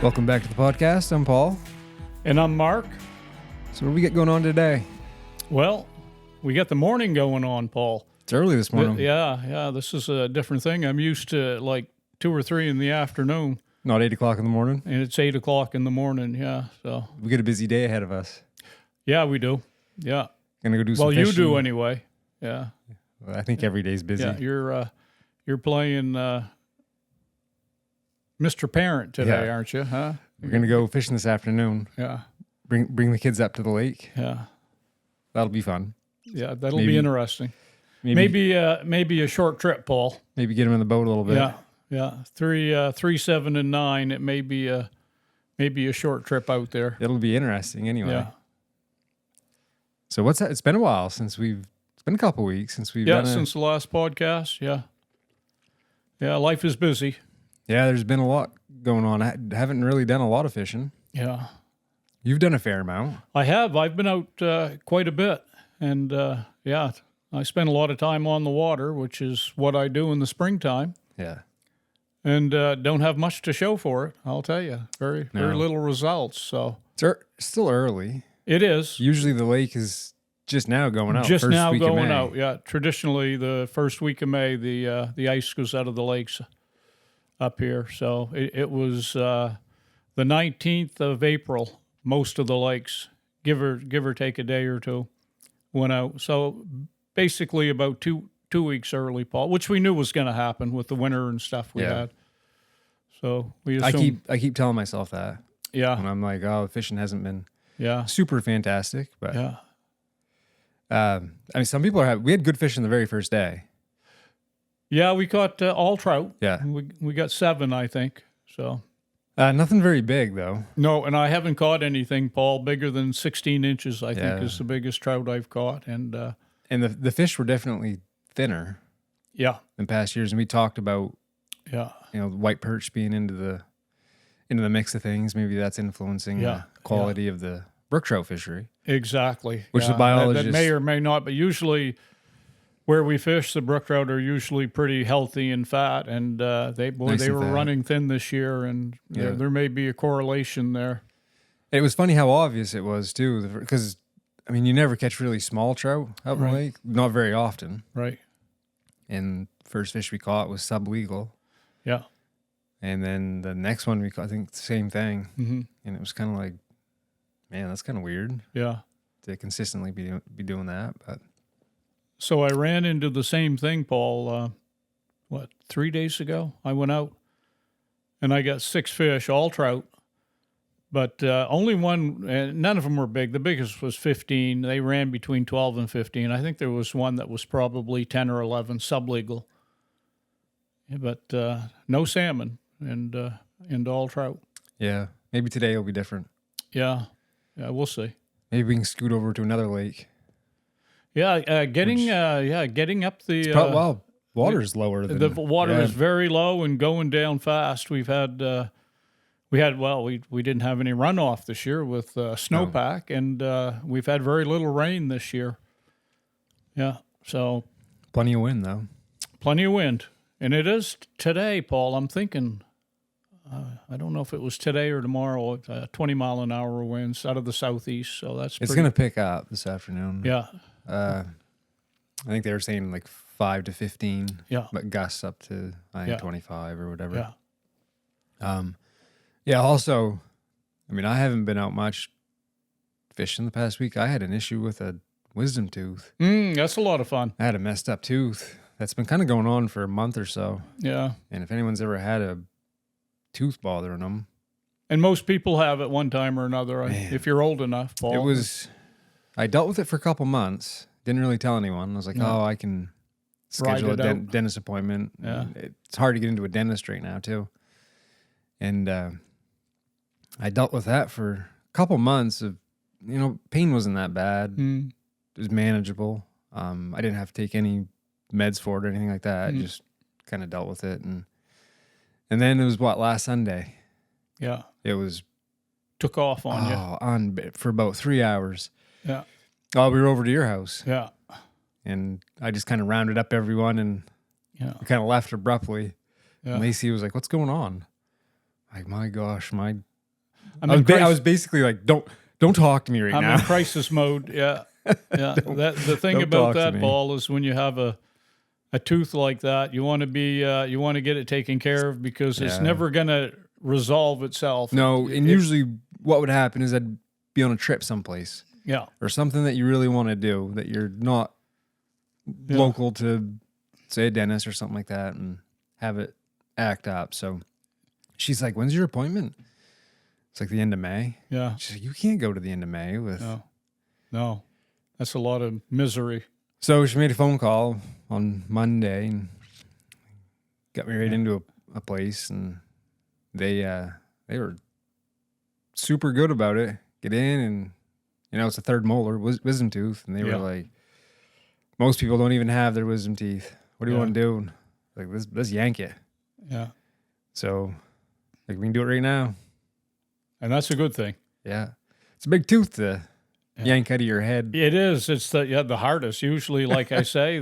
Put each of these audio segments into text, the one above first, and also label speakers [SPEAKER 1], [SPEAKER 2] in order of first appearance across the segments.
[SPEAKER 1] Welcome back to the podcast. I'm Paul.
[SPEAKER 2] And I'm Mark.
[SPEAKER 1] So what do we get going on today?
[SPEAKER 2] Well, we got the morning going on, Paul.
[SPEAKER 1] It's early this morning.
[SPEAKER 2] Yeah. This is a different thing. I'm used to like 2 or 3 in the afternoon.
[SPEAKER 1] Not 8 o'clock in the morning?
[SPEAKER 2] And it's 8 o'clock in the morning, yeah. So
[SPEAKER 1] We get a busy day ahead of us.
[SPEAKER 2] yeah, we do. Yeah.
[SPEAKER 1] Gonna go do some
[SPEAKER 2] Well,
[SPEAKER 1] fishing.
[SPEAKER 2] you do anyway. Yeah.
[SPEAKER 1] Well, I think every day's busy.
[SPEAKER 2] Yeah, you're playing Mr. Parent today,
[SPEAKER 1] Yeah.
[SPEAKER 2] aren't you? Huh?
[SPEAKER 1] We're gonna go fishing this afternoon.
[SPEAKER 2] Yeah.
[SPEAKER 1] Bring the kids up to the lake.
[SPEAKER 2] Yeah.
[SPEAKER 1] That'll be fun.
[SPEAKER 2] Yeah, that'll
[SPEAKER 1] Maybe-
[SPEAKER 2] be interesting. Maybe a short trip, Paul.
[SPEAKER 1] Maybe get them in the boat a little bit.
[SPEAKER 2] Yeah. 3, 7, and 9. It may be a short trip out there.
[SPEAKER 1] It'll be interesting anyway.
[SPEAKER 2] Yeah.
[SPEAKER 1] So what's that? It's been a while since it's been a couple weeks since we've done
[SPEAKER 2] Since the last podcast. Yeah. Life is busy.
[SPEAKER 1] Yeah, there's been a lot going on. I haven't really done a lot of fishing.
[SPEAKER 2] Yeah.
[SPEAKER 1] You've done a fair amount.
[SPEAKER 2] I have. I've been out quite a bit. And, I spend a lot of time on the water, which is what I do in the springtime.
[SPEAKER 1] Yeah.
[SPEAKER 2] And don't have much to show for it, I'll tell you. Very little results. So
[SPEAKER 1] It's still early.
[SPEAKER 2] it is.
[SPEAKER 1] Usually the lake is just now going out.
[SPEAKER 2] Just
[SPEAKER 1] first
[SPEAKER 2] now
[SPEAKER 1] week of
[SPEAKER 2] going
[SPEAKER 1] May.
[SPEAKER 2] out. Yeah. Traditionally, the first week of May, the ice goes out of the lakes up here. So it was the 19th of April. Most of the lakes, give or take a day or two, went out. So basically about two weeks early, Paul, which we knew was going to happen with the winter and stuff we had. So we assumed,
[SPEAKER 1] I keep telling myself that.
[SPEAKER 2] yeah,
[SPEAKER 1] And I'm like, oh, fishing hasn't been
[SPEAKER 2] yeah,
[SPEAKER 1] super fantastic, but
[SPEAKER 2] yeah.
[SPEAKER 1] I mean, some people we had good fishing the very first day.
[SPEAKER 2] Yeah, we caught all trout.
[SPEAKER 1] Yeah.
[SPEAKER 2] We got 7, I think. So
[SPEAKER 1] Nothing very big though.
[SPEAKER 2] no, and I haven't caught anything, Paul, bigger than 16 inches. I
[SPEAKER 1] Yeah.
[SPEAKER 2] think is the biggest trout I've caught, and
[SPEAKER 1] The fish were definitely thinner
[SPEAKER 2] yeah,
[SPEAKER 1] than past years. And we talked about,
[SPEAKER 2] yeah,
[SPEAKER 1] white perch being into the mix of things. Maybe that's influencing
[SPEAKER 2] Yeah.
[SPEAKER 1] the quality of the brook trout fishery.
[SPEAKER 2] exactly.
[SPEAKER 1] Which the
[SPEAKER 2] Yeah,
[SPEAKER 1] biologists-
[SPEAKER 2] that may or may not, but usually where we fish, the brook trout are usually pretty healthy and fat, and they
[SPEAKER 1] Nice and
[SPEAKER 2] were
[SPEAKER 1] fat.
[SPEAKER 2] running thin this year, and
[SPEAKER 1] Yeah.
[SPEAKER 2] there may be a correlation there.
[SPEAKER 1] It was funny how obvious it was too, because I mean, you never catch really small trout out in the
[SPEAKER 2] Right.
[SPEAKER 1] lake, not very often.
[SPEAKER 2] Right.
[SPEAKER 1] And first fish we caught was sublegal.
[SPEAKER 2] Yeah.
[SPEAKER 1] And then the next one we caught, I think the same thing.
[SPEAKER 2] hmm
[SPEAKER 1] And it was kind of like, man, that's kind of weird
[SPEAKER 2] Yeah.
[SPEAKER 1] to consistently be doing that. But
[SPEAKER 2] So I ran into the same thing, Paul, 3 days ago? I went out and I got 6 fish, all trout, but only one, and none of them were big. The biggest was 15. They ran between 12 and 15. I think there was one that was probably 10 or 11, sublegal. Yeah, but no salmon and all trout.
[SPEAKER 1] yeah, maybe today will be different.
[SPEAKER 2] Yeah, we'll see.
[SPEAKER 1] Maybe we can scoot over to another lake.
[SPEAKER 2] Yeah, getting up the
[SPEAKER 1] Water's lower than
[SPEAKER 2] the water is very low and going down fast. We didn't have any runoff this year with snowpack, and we've had very little rain this year. Yeah, so
[SPEAKER 1] plenty of wind though.
[SPEAKER 2] plenty of wind, and it is today, Paul. I'm thinking, I don't know if it was today or tomorrow. 20-mile-an-hour winds out of the southeast, so that's
[SPEAKER 1] It's
[SPEAKER 2] pretty,
[SPEAKER 1] going to pick up this afternoon.
[SPEAKER 2] yeah,
[SPEAKER 1] I think they were saying like 5 to 15.
[SPEAKER 2] yeah,
[SPEAKER 1] But gusts up to
[SPEAKER 2] Yeah.
[SPEAKER 1] 25 or whatever.
[SPEAKER 2] yeah.
[SPEAKER 1] Yeah. Also, I mean, I haven't been out much fishing the past week. I had an issue with a wisdom tooth.
[SPEAKER 2] That's a lot of fun.
[SPEAKER 1] I had a messed up tooth that's been kind of going on for a month or so.
[SPEAKER 2] Yeah,
[SPEAKER 1] And if anyone's ever had a tooth bothering them,
[SPEAKER 2] and most people have at one time or another.
[SPEAKER 1] Man.
[SPEAKER 2] If you're old enough, Paul.
[SPEAKER 1] I dealt with it for a couple months. Didn't really tell anyone. I was like,
[SPEAKER 2] No.
[SPEAKER 1] I can
[SPEAKER 2] Ride
[SPEAKER 1] schedule
[SPEAKER 2] it
[SPEAKER 1] a
[SPEAKER 2] out.
[SPEAKER 1] dentist appointment.
[SPEAKER 2] Yeah.
[SPEAKER 1] It's hard to get into a dentist right now too. And I dealt with that for a couple months of, pain wasn't that bad.
[SPEAKER 2] Mm.
[SPEAKER 1] It was manageable. I didn't have to take any meds for it or anything like that.
[SPEAKER 2] Mm.
[SPEAKER 1] I just kind of dealt with it. And then it was last Sunday?
[SPEAKER 2] Yeah.
[SPEAKER 1] It was
[SPEAKER 2] Took off on you.
[SPEAKER 1] for about 3 hours.
[SPEAKER 2] Yeah.
[SPEAKER 1] Oh, we were over to your house.
[SPEAKER 2] Yeah.
[SPEAKER 1] And I just kind of rounded up everyone and
[SPEAKER 2] Yeah.
[SPEAKER 1] kind of left abruptly.
[SPEAKER 2] Yeah.
[SPEAKER 1] And Lacey was like, "What's going on?" Like, my gosh, my I was basically like, don't talk to me right
[SPEAKER 2] I'm
[SPEAKER 1] now.
[SPEAKER 2] in crisis mode. Yeah. Yeah. The thing
[SPEAKER 1] don't
[SPEAKER 2] about
[SPEAKER 1] talk to
[SPEAKER 2] that,
[SPEAKER 1] me.
[SPEAKER 2] Paul, is when you have a tooth like that, you want to get it taken care of, because it's
[SPEAKER 1] Yeah.
[SPEAKER 2] never going to resolve itself.
[SPEAKER 1] No, and usually what would happen is I'd be on a trip someplace.
[SPEAKER 2] Yeah.
[SPEAKER 1] Or something that you really want to do that you're not local to, say, a dentist or something like that, and have it act up. So she's like, when's your appointment? It's like the end of May.
[SPEAKER 2] Yeah.
[SPEAKER 1] She's like, you can't go to the end of May with...
[SPEAKER 2] No. That's a lot of misery.
[SPEAKER 1] So she made a phone call on Monday and got me right into a place, and they were super good about it. Get in, and it's a third molar, wisdom tooth, and they were like, most people don't even have their wisdom teeth. What do you want to do? Like, let's yank it.
[SPEAKER 2] Yeah.
[SPEAKER 1] So, like, we can do it right now.
[SPEAKER 2] And that's a good thing.
[SPEAKER 1] Yeah. It's a big tooth to yank out of your head.
[SPEAKER 2] It is. It's the hardest. Usually, like I say,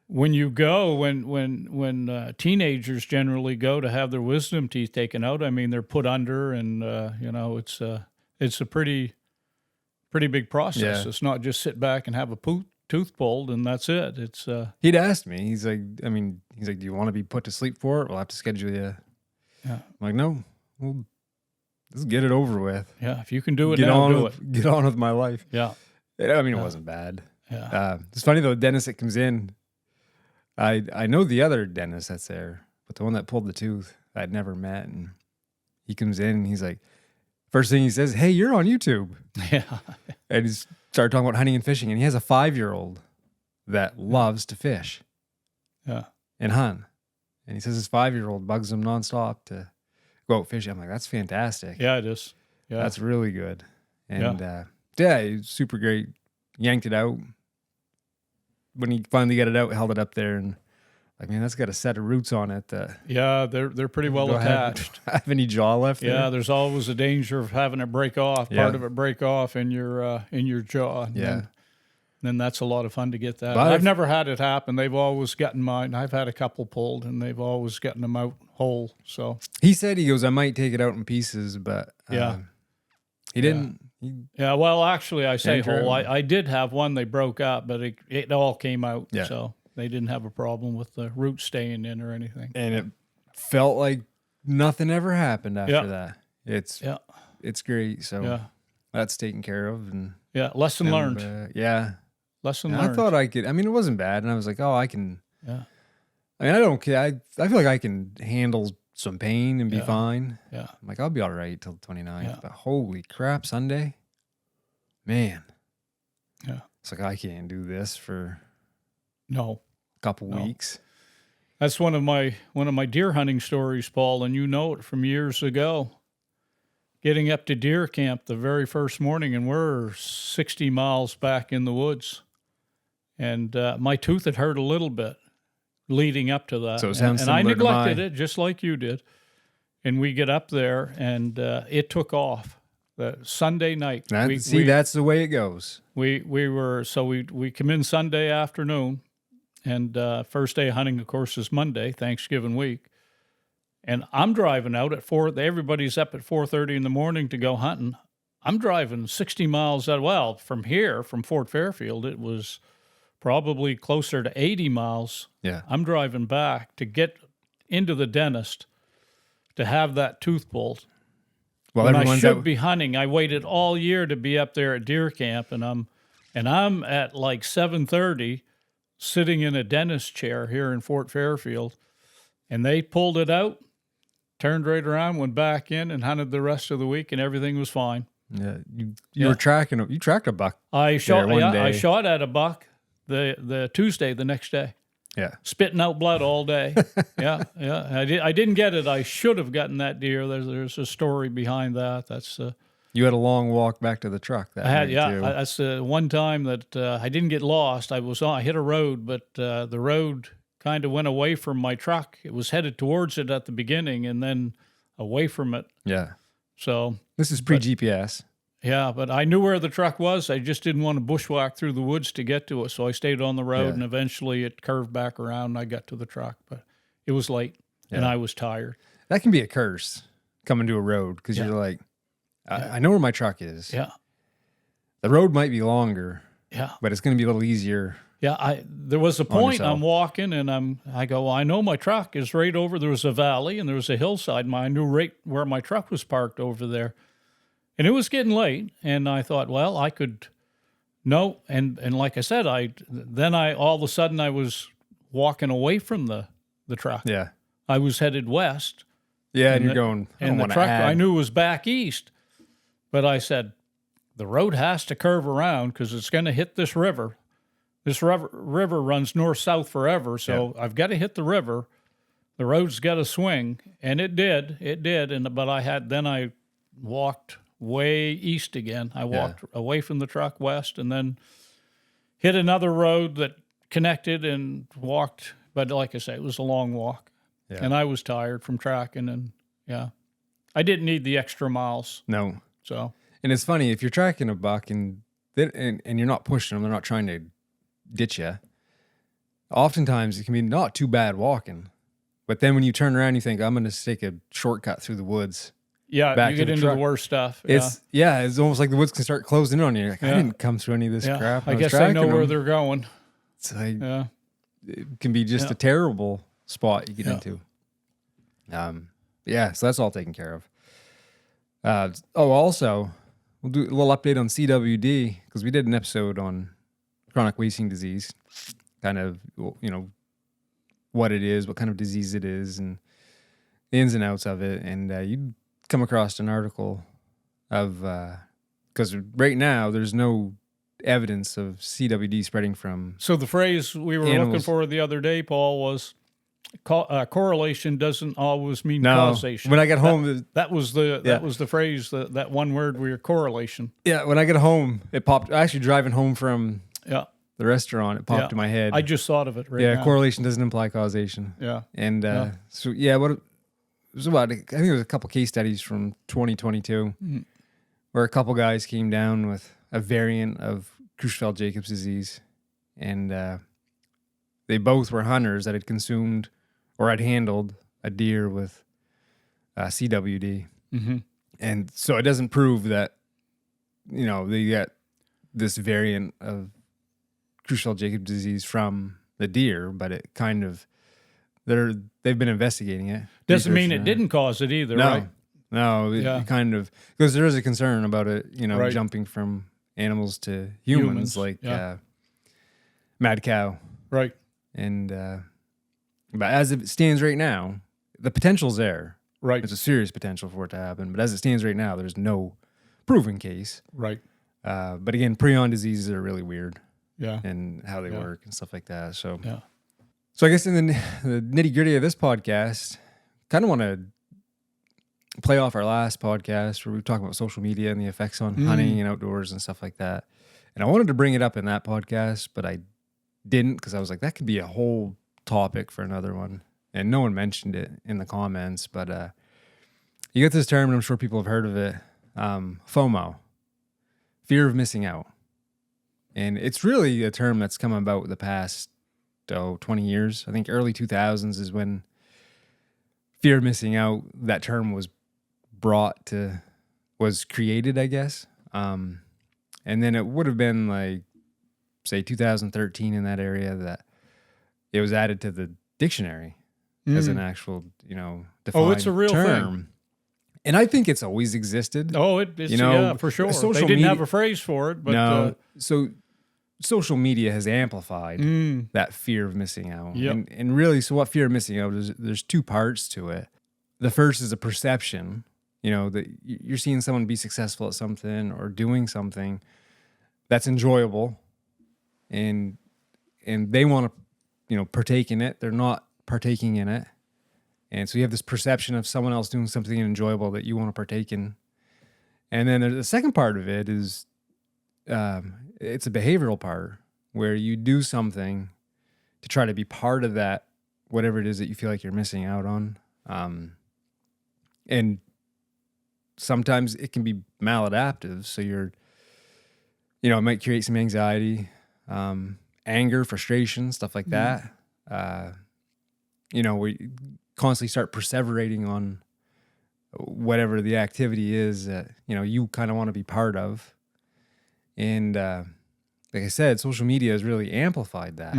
[SPEAKER 2] when you go, when teenagers generally go to have their wisdom teeth taken out, I mean, they're put under, and it's a pretty big process.
[SPEAKER 1] Yeah.
[SPEAKER 2] It's not just sit back and have a tooth pulled and that's it. It's
[SPEAKER 1] He'd asked me. He's like, do you want to be put to sleep for it? We'll have to schedule you.
[SPEAKER 2] Yeah.
[SPEAKER 1] I'm like, no, we'll just get it over with.
[SPEAKER 2] Yeah, if you can do it now, do it.
[SPEAKER 1] Get on with my life.
[SPEAKER 2] Yeah.
[SPEAKER 1] It wasn't bad.
[SPEAKER 2] Yeah.
[SPEAKER 1] It's funny though, the dentist that comes in, I know the other dentist that's there, but the one that pulled the tooth I'd never met, and he comes in and he's like, first thing he says, hey, you're on YouTube.
[SPEAKER 2] Yeah.
[SPEAKER 1] And he's started talking about hunting and fishing, and he has a 5-year-old that loves to fish.
[SPEAKER 2] Yeah.
[SPEAKER 1] And hunt. And he says his 5-year-old bugs him nonstop to go out fishing. I'm like, that's fantastic.
[SPEAKER 2] Yeah, it is. Yeah.
[SPEAKER 1] That's really good. And it was super great. Yanked it out. When he finally got it out, held it up there, and like, man, that's got a set of roots on it.
[SPEAKER 2] Yeah, they're pretty well attached.
[SPEAKER 1] Have any jaw left there?
[SPEAKER 2] Yeah, there's always a danger of having it break off,
[SPEAKER 1] Yeah.
[SPEAKER 2] part of it break off in your jaw. And
[SPEAKER 1] Yeah.
[SPEAKER 2] then that's a lot of fun to get that.
[SPEAKER 1] But
[SPEAKER 2] I've never had it happen. They've always gotten mine. I've had a couple pulled, and they've always gotten them out whole. So
[SPEAKER 1] He said, he goes, I might take it out in pieces, but he didn't.
[SPEAKER 2] yeah, well, actually, I say
[SPEAKER 1] Yanked her
[SPEAKER 2] whole.
[SPEAKER 1] out.
[SPEAKER 2] I did have one. They broke up, but it all came out.
[SPEAKER 1] Yeah.
[SPEAKER 2] So they didn't have a problem with the roots staying in or anything.
[SPEAKER 1] And it felt like nothing ever happened after that. It's great. So that's taken care of. And
[SPEAKER 2] lesson learned. Lesson learned.
[SPEAKER 1] I thought I could. I mean, it wasn't bad, and I was like, oh, I can.
[SPEAKER 2] Yeah.
[SPEAKER 1] I mean, I don't care. I feel like I can handle some pain and be fine.
[SPEAKER 2] Yeah.
[SPEAKER 1] I'm like, I'll be all right till the 29th.
[SPEAKER 2] Yeah.
[SPEAKER 1] But holy crap, Sunday, man.
[SPEAKER 2] Yeah.
[SPEAKER 1] It's like, I can't do this for
[SPEAKER 2] No.
[SPEAKER 1] a couple weeks.
[SPEAKER 2] That's one of my deer hunting stories, Paul, and you know it from years ago. Getting up to deer camp the very first morning, and we're 60 miles back in the woods. And my tooth had hurt a little bit leading up to that.
[SPEAKER 1] So it sounds
[SPEAKER 2] and I
[SPEAKER 1] similar to
[SPEAKER 2] neglected
[SPEAKER 1] mine.
[SPEAKER 2] it just like you did. And we get up there, and it took off. The Sunday night.
[SPEAKER 1] That's the way it goes.
[SPEAKER 2] We come in Sunday afternoon, and first day of hunting, of course, is Monday, Thanksgiving week. And I'm driving out at 4. Everybody's up at 4:30 in the morning to go hunting. I'm driving 60 miles out. Well, from here, from Fort Fairfield, it was probably closer to 80 miles.
[SPEAKER 1] Yeah.
[SPEAKER 2] I'm driving back to get into the dentist to have that tooth pulled.
[SPEAKER 1] Well,
[SPEAKER 2] when I
[SPEAKER 1] everyone's
[SPEAKER 2] should
[SPEAKER 1] out.
[SPEAKER 2] be hunting. I waited all year to be up there at deer camp, and I'm at like 7:30 sitting in a dentist chair here in Fort Fairfield, and they pulled it out, turned right around, went back in, and hunted the rest of the week, and everything was fine.
[SPEAKER 1] Yeah, you were tracking. You tracked a buck.
[SPEAKER 2] I shot.
[SPEAKER 1] one
[SPEAKER 2] Yeah,
[SPEAKER 1] day.
[SPEAKER 2] I shot at a buck the Tuesday, the next day.
[SPEAKER 1] Yeah.
[SPEAKER 2] Spitting out blood all day. Yeah. I didn't get it. I should have gotten that deer. There's a story behind that. That's
[SPEAKER 1] You had a long walk back to the truck. That
[SPEAKER 2] I had.
[SPEAKER 1] night, too.
[SPEAKER 2] That's one time that I didn't get lost. I hit a road, but the road kind of went away from my truck. It was headed towards it at the beginning, and then away from it.
[SPEAKER 1] Yeah.
[SPEAKER 2] So
[SPEAKER 1] This is pre-GPS.
[SPEAKER 2] yeah, but I knew where the truck was. I just didn't want to bushwhack through the woods to get to it. So I stayed on the road, and eventually it curved back around and I got to the truck. But it was late, and I was tired.
[SPEAKER 1] That can be a curse coming to a road because you're like, I know where my truck is.
[SPEAKER 2] Yeah.
[SPEAKER 1] The road might be longer.
[SPEAKER 2] Yeah.
[SPEAKER 1] But it's going to be a little easier.
[SPEAKER 2] Yeah. There was a point I'm walking and I go, well, I know my truck is right over. There was a valley and there was a hillside. I knew right where my truck was parked over there. And it was getting late. And I thought, well, I could, no. And like I said, all of a sudden I was walking away from the truck.
[SPEAKER 1] Yeah.
[SPEAKER 2] I was headed west.
[SPEAKER 1] Yeah. And you're going,
[SPEAKER 2] and the truck I knew was back east. But I said, the road has to curve around because it's going to hit this river. This river runs north-south forever, so I've got to hit the river. The road's got to swing, and it did. But I walked way east again. I walked away from the truck west and then hit another road that connected and walked. But like I say, it was a long walk, and I was tired from tracking, and I didn't need the extra miles.
[SPEAKER 1] No.
[SPEAKER 2] So.
[SPEAKER 1] And it's funny, if you're tracking a buck and you're not pushing them, they're not trying to ditch you, oftentimes it can be not too bad walking. But then when you turn around, you think, I'm going to take a shortcut through the woods.
[SPEAKER 2] Yeah, you get into the worst stuff.
[SPEAKER 1] It's almost like the woods can start closing in on you. Like, I didn't come through any of this crap.
[SPEAKER 2] I guess I know where they're going.
[SPEAKER 1] It's like, it can be just a terrible spot you get into. So that's all taken care of. Also... We'll do a little update on CWD because we did an episode on chronic wasting disease, kind of, what it is, what kind of disease it is, and the ins and outs of it. And you'd come across an article of, because right now there's no evidence of CWD spreading from.
[SPEAKER 2] So the phrase we were looking for the other day, Paul, was correlation doesn't always mean causation.
[SPEAKER 1] When I got home,
[SPEAKER 2] that was the phrase, that one word, correlation.
[SPEAKER 1] Yeah, when I get home, it popped. Actually, driving home from the restaurant, it popped in my head.
[SPEAKER 2] I just thought of it right now.
[SPEAKER 1] Yeah, correlation doesn't imply causation.
[SPEAKER 2] Yeah.
[SPEAKER 1] And what it was about, I think it was a couple case studies from 2022 where a couple guys came down with a variant of Creutzfeldt-Jacobs disease, and they both were hunters that had consumed or had handled a deer with CWD.
[SPEAKER 2] Mm-hmm.
[SPEAKER 1] And so it doesn't prove that, they get this variant of Creutzfeldt-Jacobs disease from the deer, but it kind of, they've been investigating it.
[SPEAKER 2] Doesn't mean it didn't cause it either, right?
[SPEAKER 1] No, it kind of, because there is a concern about it, jumping from animals to humans. Like mad cow.
[SPEAKER 2] Right.
[SPEAKER 1] And, but as it stands right now, the potential's there.
[SPEAKER 2] Right.
[SPEAKER 1] It's a serious potential for it to happen. But as it stands right now, there's no proven case.
[SPEAKER 2] Right.
[SPEAKER 1] But again, prion diseases are really weird.
[SPEAKER 2] Yeah.
[SPEAKER 1] And how they work and stuff like that. So,
[SPEAKER 2] yeah.
[SPEAKER 1] So I guess in the nitty gritty of this podcast, kind of want to play off our last podcast where we were talking about social media and the effects on hunting and outdoors and stuff like that. And I wanted to bring it up in that podcast, but I didn't, because I was like, that could be a whole topic for another one. And no one mentioned it in the comments, but you get this term, and I'm sure people have heard of it, FOMO, fear of missing out. And it's really a term that's come about the past 20 years. I think early 2000s is when fear of missing out, that term was created, I guess. And then it would have been like, say 2013 in that area that it was added to the dictionary as an actual, defined
[SPEAKER 2] it's a real
[SPEAKER 1] term.
[SPEAKER 2] thing.
[SPEAKER 1] And I think it's always existed.
[SPEAKER 2] Oh, it's for sure. They didn't have a phrase for it, but
[SPEAKER 1] no. So social media has amplified that fear of missing out.
[SPEAKER 2] Yep.
[SPEAKER 1] And really, so what fear of missing out is, there's two parts to it. The first is a perception, that you're seeing someone be successful at something or doing something that's enjoyable, and they want to, partake in it. They're not partaking in it. And so you have this perception of someone else doing something enjoyable that you want to partake in. And then the second part of it is, it's a behavioral part where you do something to try to be part of that, whatever it is that you feel like you're missing out on. And sometimes it can be maladaptive. So it might create some anxiety, anger, frustration, stuff like that. We constantly start perseverating on whatever the activity is that, you know, you kind of want to be part of. And like I said, social media has really amplified that.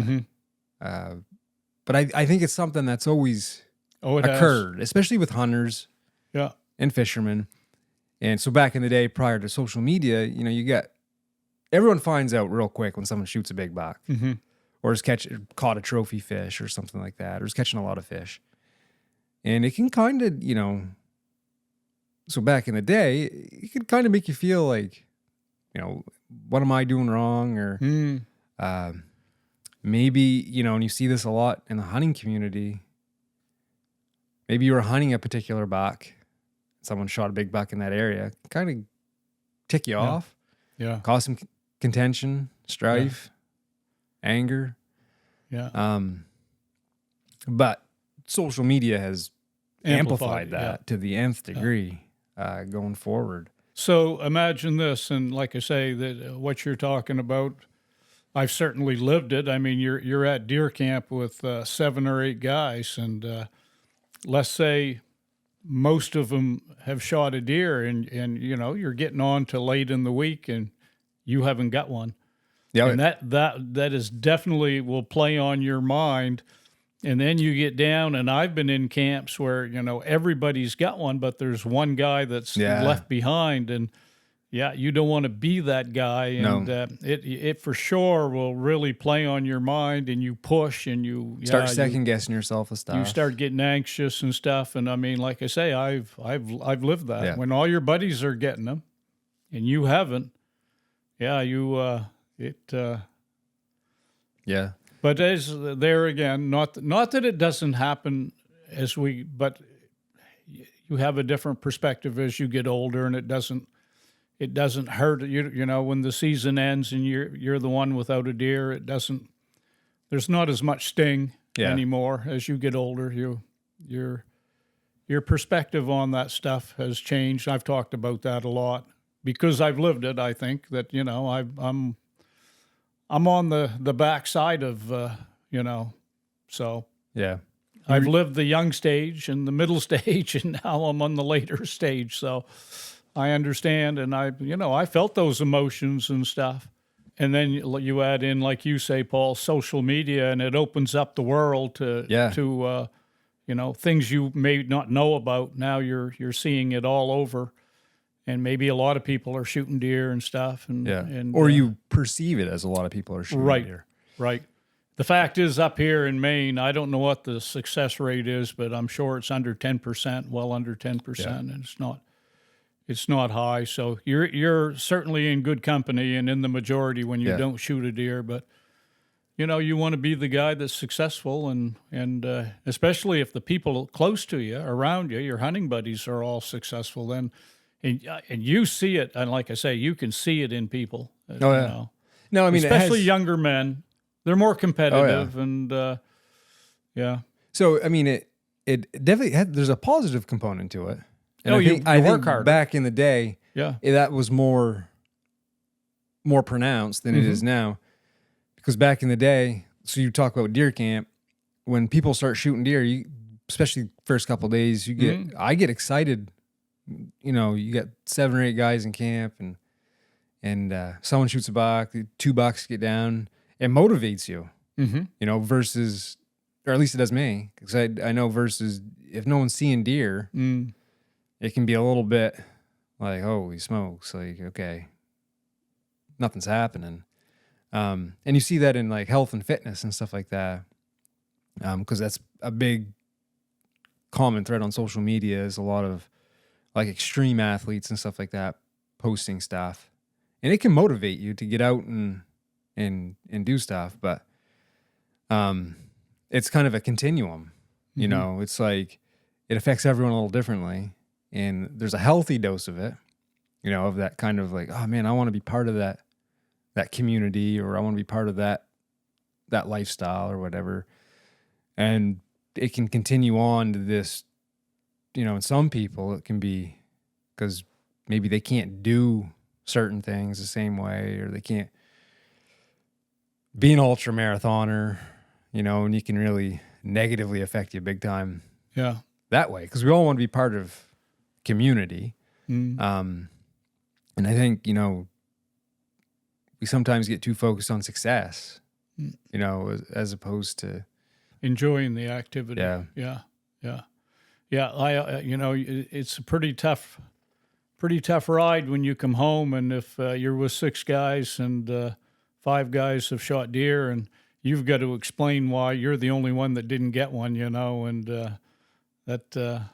[SPEAKER 1] But I think it's something that's always occurred, especially with hunters and fishermen. And so back in the day, prior to social media, you know, everyone finds out real quick when someone shoots a big buck or has caught a trophy fish or something like that, or is catching a lot of fish. And it can kind of, you know, so back in the day, it could kind of make you feel like, you know, what am I doing wrong? Or maybe, you know, and you see this a lot in the hunting community. Maybe you were hunting a particular buck. Someone shot a big buck in that area. Kind of tick you off.
[SPEAKER 2] Yeah.
[SPEAKER 1] Cause some contention, strife, anger.
[SPEAKER 2] Yeah.
[SPEAKER 1] But social media has amplified that to the nth degree going forward.
[SPEAKER 2] So imagine this, and like I say, that what you're talking about, I've certainly lived it. I mean, you're at deer camp with 7 or 8 guys, and let's say most of them have shot a deer, and you know, you're getting on to late in the week, and you haven't got one. Yeah, and that is definitely will play on your mind. And then you get down, and I've been in camps where, you know, everybody's got one, but there's one guy that's left behind, and you don't want to be that guy, and it for sure will really play on your mind, and you push, and you
[SPEAKER 1] start second guessing yourself and stuff.
[SPEAKER 2] You start getting anxious and stuff, and I mean, like I say, I've lived that.
[SPEAKER 1] Yeah.
[SPEAKER 2] When all your buddies are getting them, and you haven't, But as there again, not that it doesn't happen but you have a different perspective as you get older, and it doesn't hurt you. You know, when the season ends and you're the one without a deer, there's not as much sting anymore as you get older. Your perspective on that stuff has changed. I've talked about that a lot because I've lived it. I think that, you know, I'm on the back side of, you know, so I've lived the young stage and the middle stage, and now I'm on the later stage. So I understand, and I felt those emotions and stuff. And then you add in, like you say, Paul, social media, and it opens up the world to you know, things you may not know about. Now you're seeing it all over. And maybe a lot of people are shooting deer and stuff. Or you perceive it as a lot of people are shooting deer. Right. The fact is, up here in Maine, I don't know what the success rate is, but I'm sure it's under 10%, well under 10%, and it's not high. So you're certainly in good company and in the majority when you don't shoot a deer. But, you know, you want to be the guy that's successful, and especially if the people close to you, around you, your hunting buddies are all successful, then... And you see it, and like I say, you can see it in people. You know.
[SPEAKER 1] No, I mean,
[SPEAKER 2] especially younger men, they're more competitive, and
[SPEAKER 1] So I mean, it definitely there's a positive component to it. And
[SPEAKER 2] I think hard.
[SPEAKER 1] Back in the day, that was more pronounced than it is now, because back in the day, so you talk about deer camp, when people start shooting deer, especially first couple of days, I get excited. You know, you got 7 or 8 guys in camp, and someone shoots a buck, 2 bucks get down. It motivates you, you know, versus, or at least it does me, because I know versus if no one's seeing deer, it can be a little bit like, holy smokes, like, okay, nothing's happening. And you see that in like health and fitness and stuff like that, because that's a big common thread on social media is a lot of like extreme athletes and stuff like that posting stuff, and it can motivate you to get out and do stuff. But it's kind of a continuum, you know. It's like it affects everyone a little differently, and there's a healthy dose of it, you know, of that kind of like, oh man, I want to be part of that community, or I want to be part of that lifestyle or whatever, and it can continue on to this. You know, in some people, it can be because maybe they can't do certain things the same way, or they can't be an ultra marathoner, you know, and you can really negatively affect you big time.
[SPEAKER 2] Yeah.
[SPEAKER 1] That way, because we all want to be part of community.
[SPEAKER 2] Mm.
[SPEAKER 1] And I think, we sometimes get too focused on success, as opposed to
[SPEAKER 2] Enjoying the activity.
[SPEAKER 1] Yeah.
[SPEAKER 2] Yeah. Yeah. Yeah. It's a pretty tough ride when you come home, and if you're with 6 guys and 5 guys have shot deer, and you've got to explain why you're the only one that didn't get one, and that's a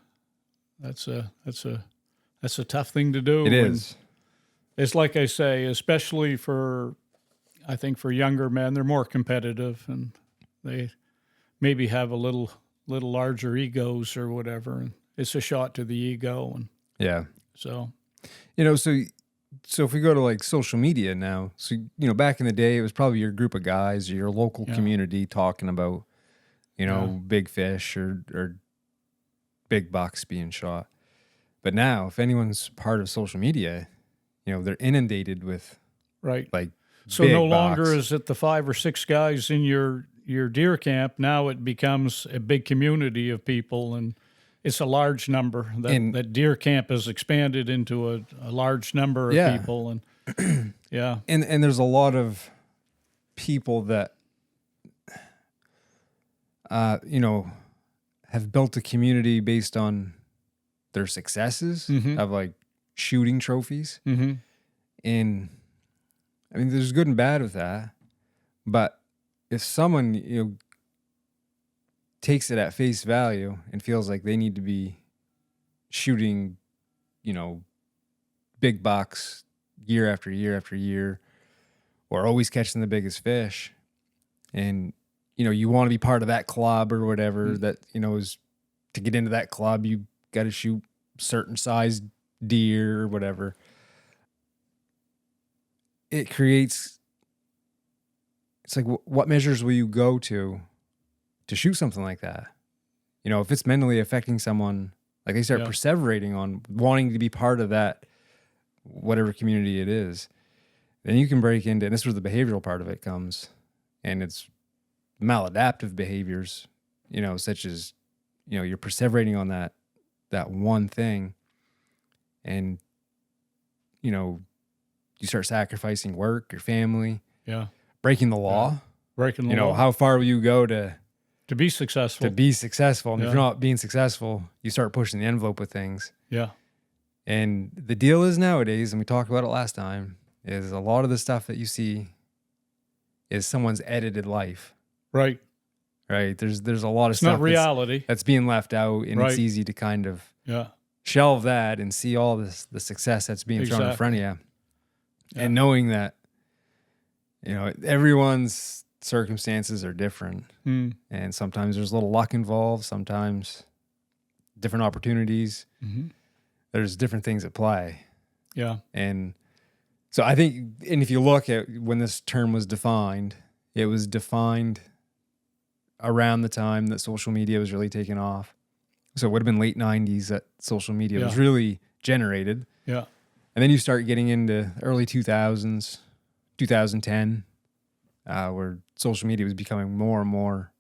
[SPEAKER 2] tough thing to do.
[SPEAKER 1] It is.
[SPEAKER 2] It's like I say, especially I think for younger men, they're more competitive, and they maybe have a little larger egos or whatever. And it's a shot to the ego, and
[SPEAKER 1] Yeah.
[SPEAKER 2] so
[SPEAKER 1] So if we go to like social media now, so back in the day, it was probably your group of guys or your local community talking about, big fish or big bucks being shot. But now, if anyone's part of social media, they're inundated with
[SPEAKER 2] right.
[SPEAKER 1] like
[SPEAKER 2] So
[SPEAKER 1] big
[SPEAKER 2] no longer
[SPEAKER 1] bucks.
[SPEAKER 2] is it the 5 or 6 guys in your deer camp. Now it becomes a big community of people, and it's a large number. That deer camp has expanded into a large number of people, and yeah,
[SPEAKER 1] and there's a lot of people that have built a community based on their successes of like shooting trophies.
[SPEAKER 2] Mm-hmm.
[SPEAKER 1] And I mean, there's good and bad with that, but if someone takes it at face value and feels like they need to be shooting, big bucks year after year after year, or always catching the biggest fish, and you want to be part of that club or whatever, that is, to get into that club you got to shoot certain sized deer or whatever. It creates, it's like, what measures will you go to shoot something like that? If it's mentally affecting someone, like they start perseverating on wanting to be part of that, whatever community it is, then you can break into, and this is where the behavioral part of it comes, and it's maladaptive behaviors, such as, you're perseverating on that one thing, and, you start sacrificing work, your family, breaking the law,
[SPEAKER 2] breaking the law.
[SPEAKER 1] How far will you go to
[SPEAKER 2] be successful?
[SPEAKER 1] And if you're not being successful, you start pushing the envelope with things.
[SPEAKER 2] Yeah.
[SPEAKER 1] And the deal is nowadays, and we talked about it last time, is a lot of the stuff that you see is someone's edited life.
[SPEAKER 2] Right.
[SPEAKER 1] Right. There's a lot of
[SPEAKER 2] it's
[SPEAKER 1] stuff
[SPEAKER 2] not reality
[SPEAKER 1] that's being left out, and it's easy to kind of shelve that and see all the success that's being thrown in front of you. Yeah. And knowing that, everyone's circumstances are different. And sometimes there's a little luck involved, sometimes different opportunities. Mm-hmm. There's different things at play.
[SPEAKER 2] Yeah.
[SPEAKER 1] And so I think, and if you look at when this term was defined, it was defined around the time that social media was really taking off. So it would have been late 90s that social media was really generated.
[SPEAKER 2] Yeah.
[SPEAKER 1] And then you start getting into early 2000s, 2010, where social media was becoming more and more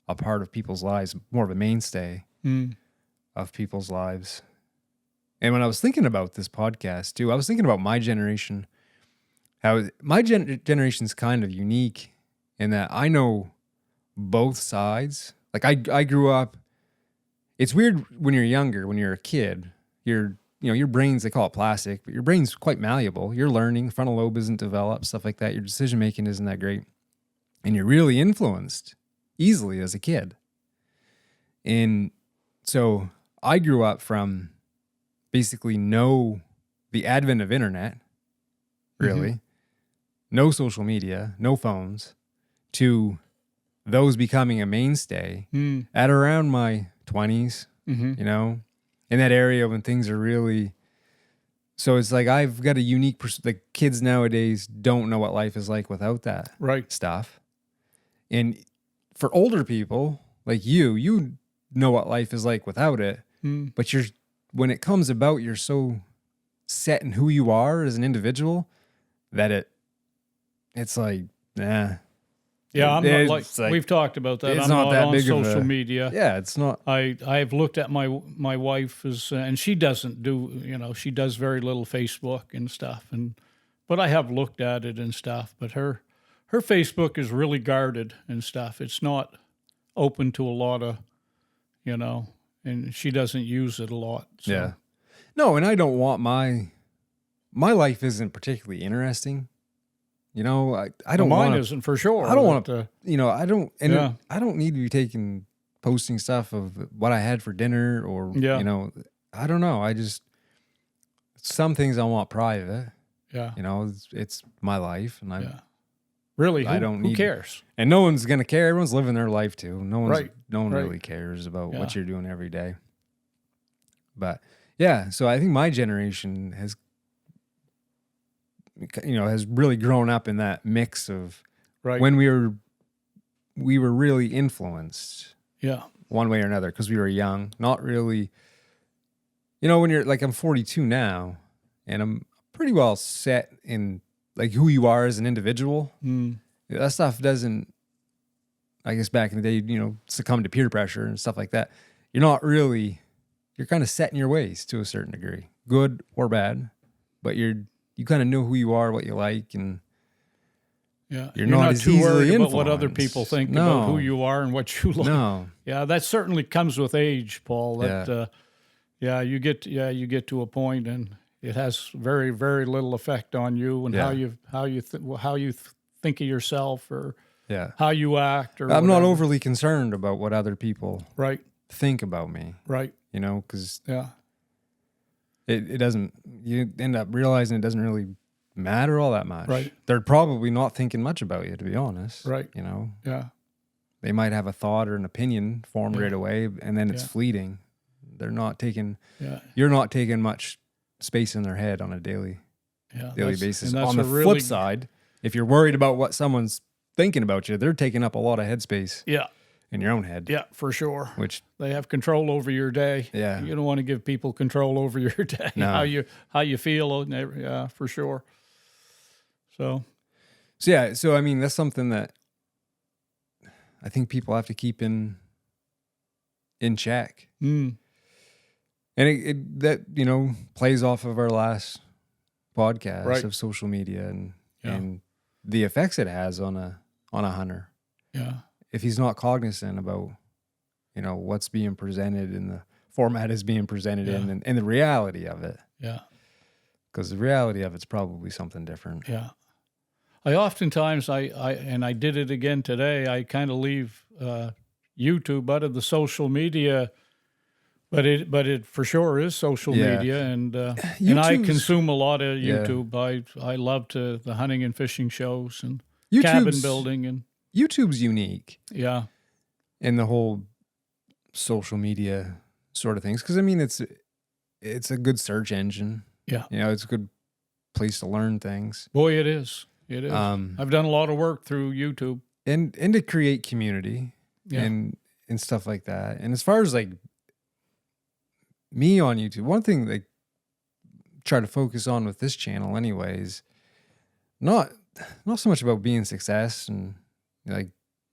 [SPEAKER 1] a part of people's lives, more of a mainstay of people's lives. And when I was thinking about this podcast too, I was thinking about my generation, how my generation's kind of unique in that I know both sides. Like I grew up, it's weird when you're younger, when you're a kid, your brain's, they call it plastic, but your brain's quite malleable. You're learning, frontal lobe isn't developed, stuff like that. Your decision making isn't that great. And you're really influenced easily as a kid. And so I grew up from basically the advent of internet, really, no social media, no phones, to those becoming a mainstay at around my 20s, in that area when things are really, so it's like I've got a unique, the kids nowadays don't know what life is like without that stuff. And for older people like you know what life is like without it, but when it comes about, you're so set in who you are as an individual that it's like,
[SPEAKER 2] Yeah, I'm not like,
[SPEAKER 1] It's like
[SPEAKER 2] we've talked about that.
[SPEAKER 1] it's
[SPEAKER 2] I'm
[SPEAKER 1] not
[SPEAKER 2] not
[SPEAKER 1] that
[SPEAKER 2] on
[SPEAKER 1] big of a-
[SPEAKER 2] social media.
[SPEAKER 1] Yeah, it's not.
[SPEAKER 2] I've looked at my wife and she doesn't do, she does very little Facebook and stuff, but I have looked at it and stuff. But her Facebook is really guarded and stuff. It's not open to a lot of, and she doesn't use it a lot. So.
[SPEAKER 1] Yeah. No, and I don't want my life isn't particularly interesting. I don't
[SPEAKER 2] Mine
[SPEAKER 1] want
[SPEAKER 2] isn't for sure.
[SPEAKER 1] I don't want
[SPEAKER 2] to.
[SPEAKER 1] I don't, and
[SPEAKER 2] Yeah.
[SPEAKER 1] I don't need to be posting stuff of what I had for dinner or,
[SPEAKER 2] Yeah.
[SPEAKER 1] I don't know. Some things I want private,
[SPEAKER 2] Yeah.
[SPEAKER 1] it's my life and
[SPEAKER 2] Yeah. Really, who cares?
[SPEAKER 1] And no one's going to care. Everyone's living their life too. No one
[SPEAKER 2] Right.
[SPEAKER 1] really cares about what
[SPEAKER 2] Yeah.
[SPEAKER 1] you're doing every day. But yeah, so I think my generation has really grown up in that mix of
[SPEAKER 2] Right.
[SPEAKER 1] when we were really influenced
[SPEAKER 2] Yeah.
[SPEAKER 1] one way or another because we were young, not really, when you're like, I'm 42 now and I'm pretty well set in like who you are as an individual.
[SPEAKER 2] Mm.
[SPEAKER 1] That stuff doesn't, I guess back in the day, succumb to peer pressure and stuff like that. You're kind of set in your ways to a certain degree, good or bad, but you kind of know who you are, what you like, and
[SPEAKER 2] Yeah,
[SPEAKER 1] you're not as
[SPEAKER 2] too worried
[SPEAKER 1] easily
[SPEAKER 2] about what other
[SPEAKER 1] influenced.
[SPEAKER 2] people think
[SPEAKER 1] No.
[SPEAKER 2] about who you are and what you like.
[SPEAKER 1] No.
[SPEAKER 2] Yeah, that certainly comes with age, Paul. That you get to a point and it has very, very little effect on you and how you think of yourself or how you act or
[SPEAKER 1] I'm not
[SPEAKER 2] whatever.
[SPEAKER 1] overly concerned about what other people
[SPEAKER 2] Right.
[SPEAKER 1] think about me,
[SPEAKER 2] Right.
[SPEAKER 1] because
[SPEAKER 2] Yeah.
[SPEAKER 1] it doesn't, you end up realizing it doesn't really matter all that much.
[SPEAKER 2] Right.
[SPEAKER 1] They're probably not thinking much about you, to be honest.
[SPEAKER 2] Right. Yeah.
[SPEAKER 1] They might have a thought or an opinion formed right away, and then it's fleeting. They're not taking, you're not taking much space in their head on a daily basis. On the flip side, if you're worried about what someone's thinking about you, they're taking up a lot of headspace in your own head.
[SPEAKER 2] Yeah, for sure.
[SPEAKER 1] Which
[SPEAKER 2] they have control over your day.
[SPEAKER 1] Yeah.
[SPEAKER 2] You don't want to give people control over your day.
[SPEAKER 1] No.
[SPEAKER 2] How you feel. Yeah, for sure. So
[SPEAKER 1] I mean, that's something that I think people have to keep in check.
[SPEAKER 2] Mm.
[SPEAKER 1] And that plays off of our last podcast of social media and the effects it has on a hunter.
[SPEAKER 2] Yeah.
[SPEAKER 1] If he's not cognizant about what's being presented and the format is being presented in and the reality of it.
[SPEAKER 2] Yeah.
[SPEAKER 1] Because the reality of it's probably something different.
[SPEAKER 2] Yeah. I oftentimes I did it again today. I kind of leave YouTube out of the social media, but it for sure is social media, and I consume a lot of YouTube. I love the hunting and fishing shows and cabin building, and
[SPEAKER 1] YouTube's unique.
[SPEAKER 2] Yeah.
[SPEAKER 1] In the whole social media sort of things, because I mean it's a good search engine.
[SPEAKER 2] Yeah.
[SPEAKER 1] It's a good place to learn things.
[SPEAKER 2] Boy, it is. It is. I've done a lot of work through YouTube.
[SPEAKER 1] And to create community and stuff like that. And as far as like me on YouTube, one thing they try to focus on with this channel anyways, not so much about being success and like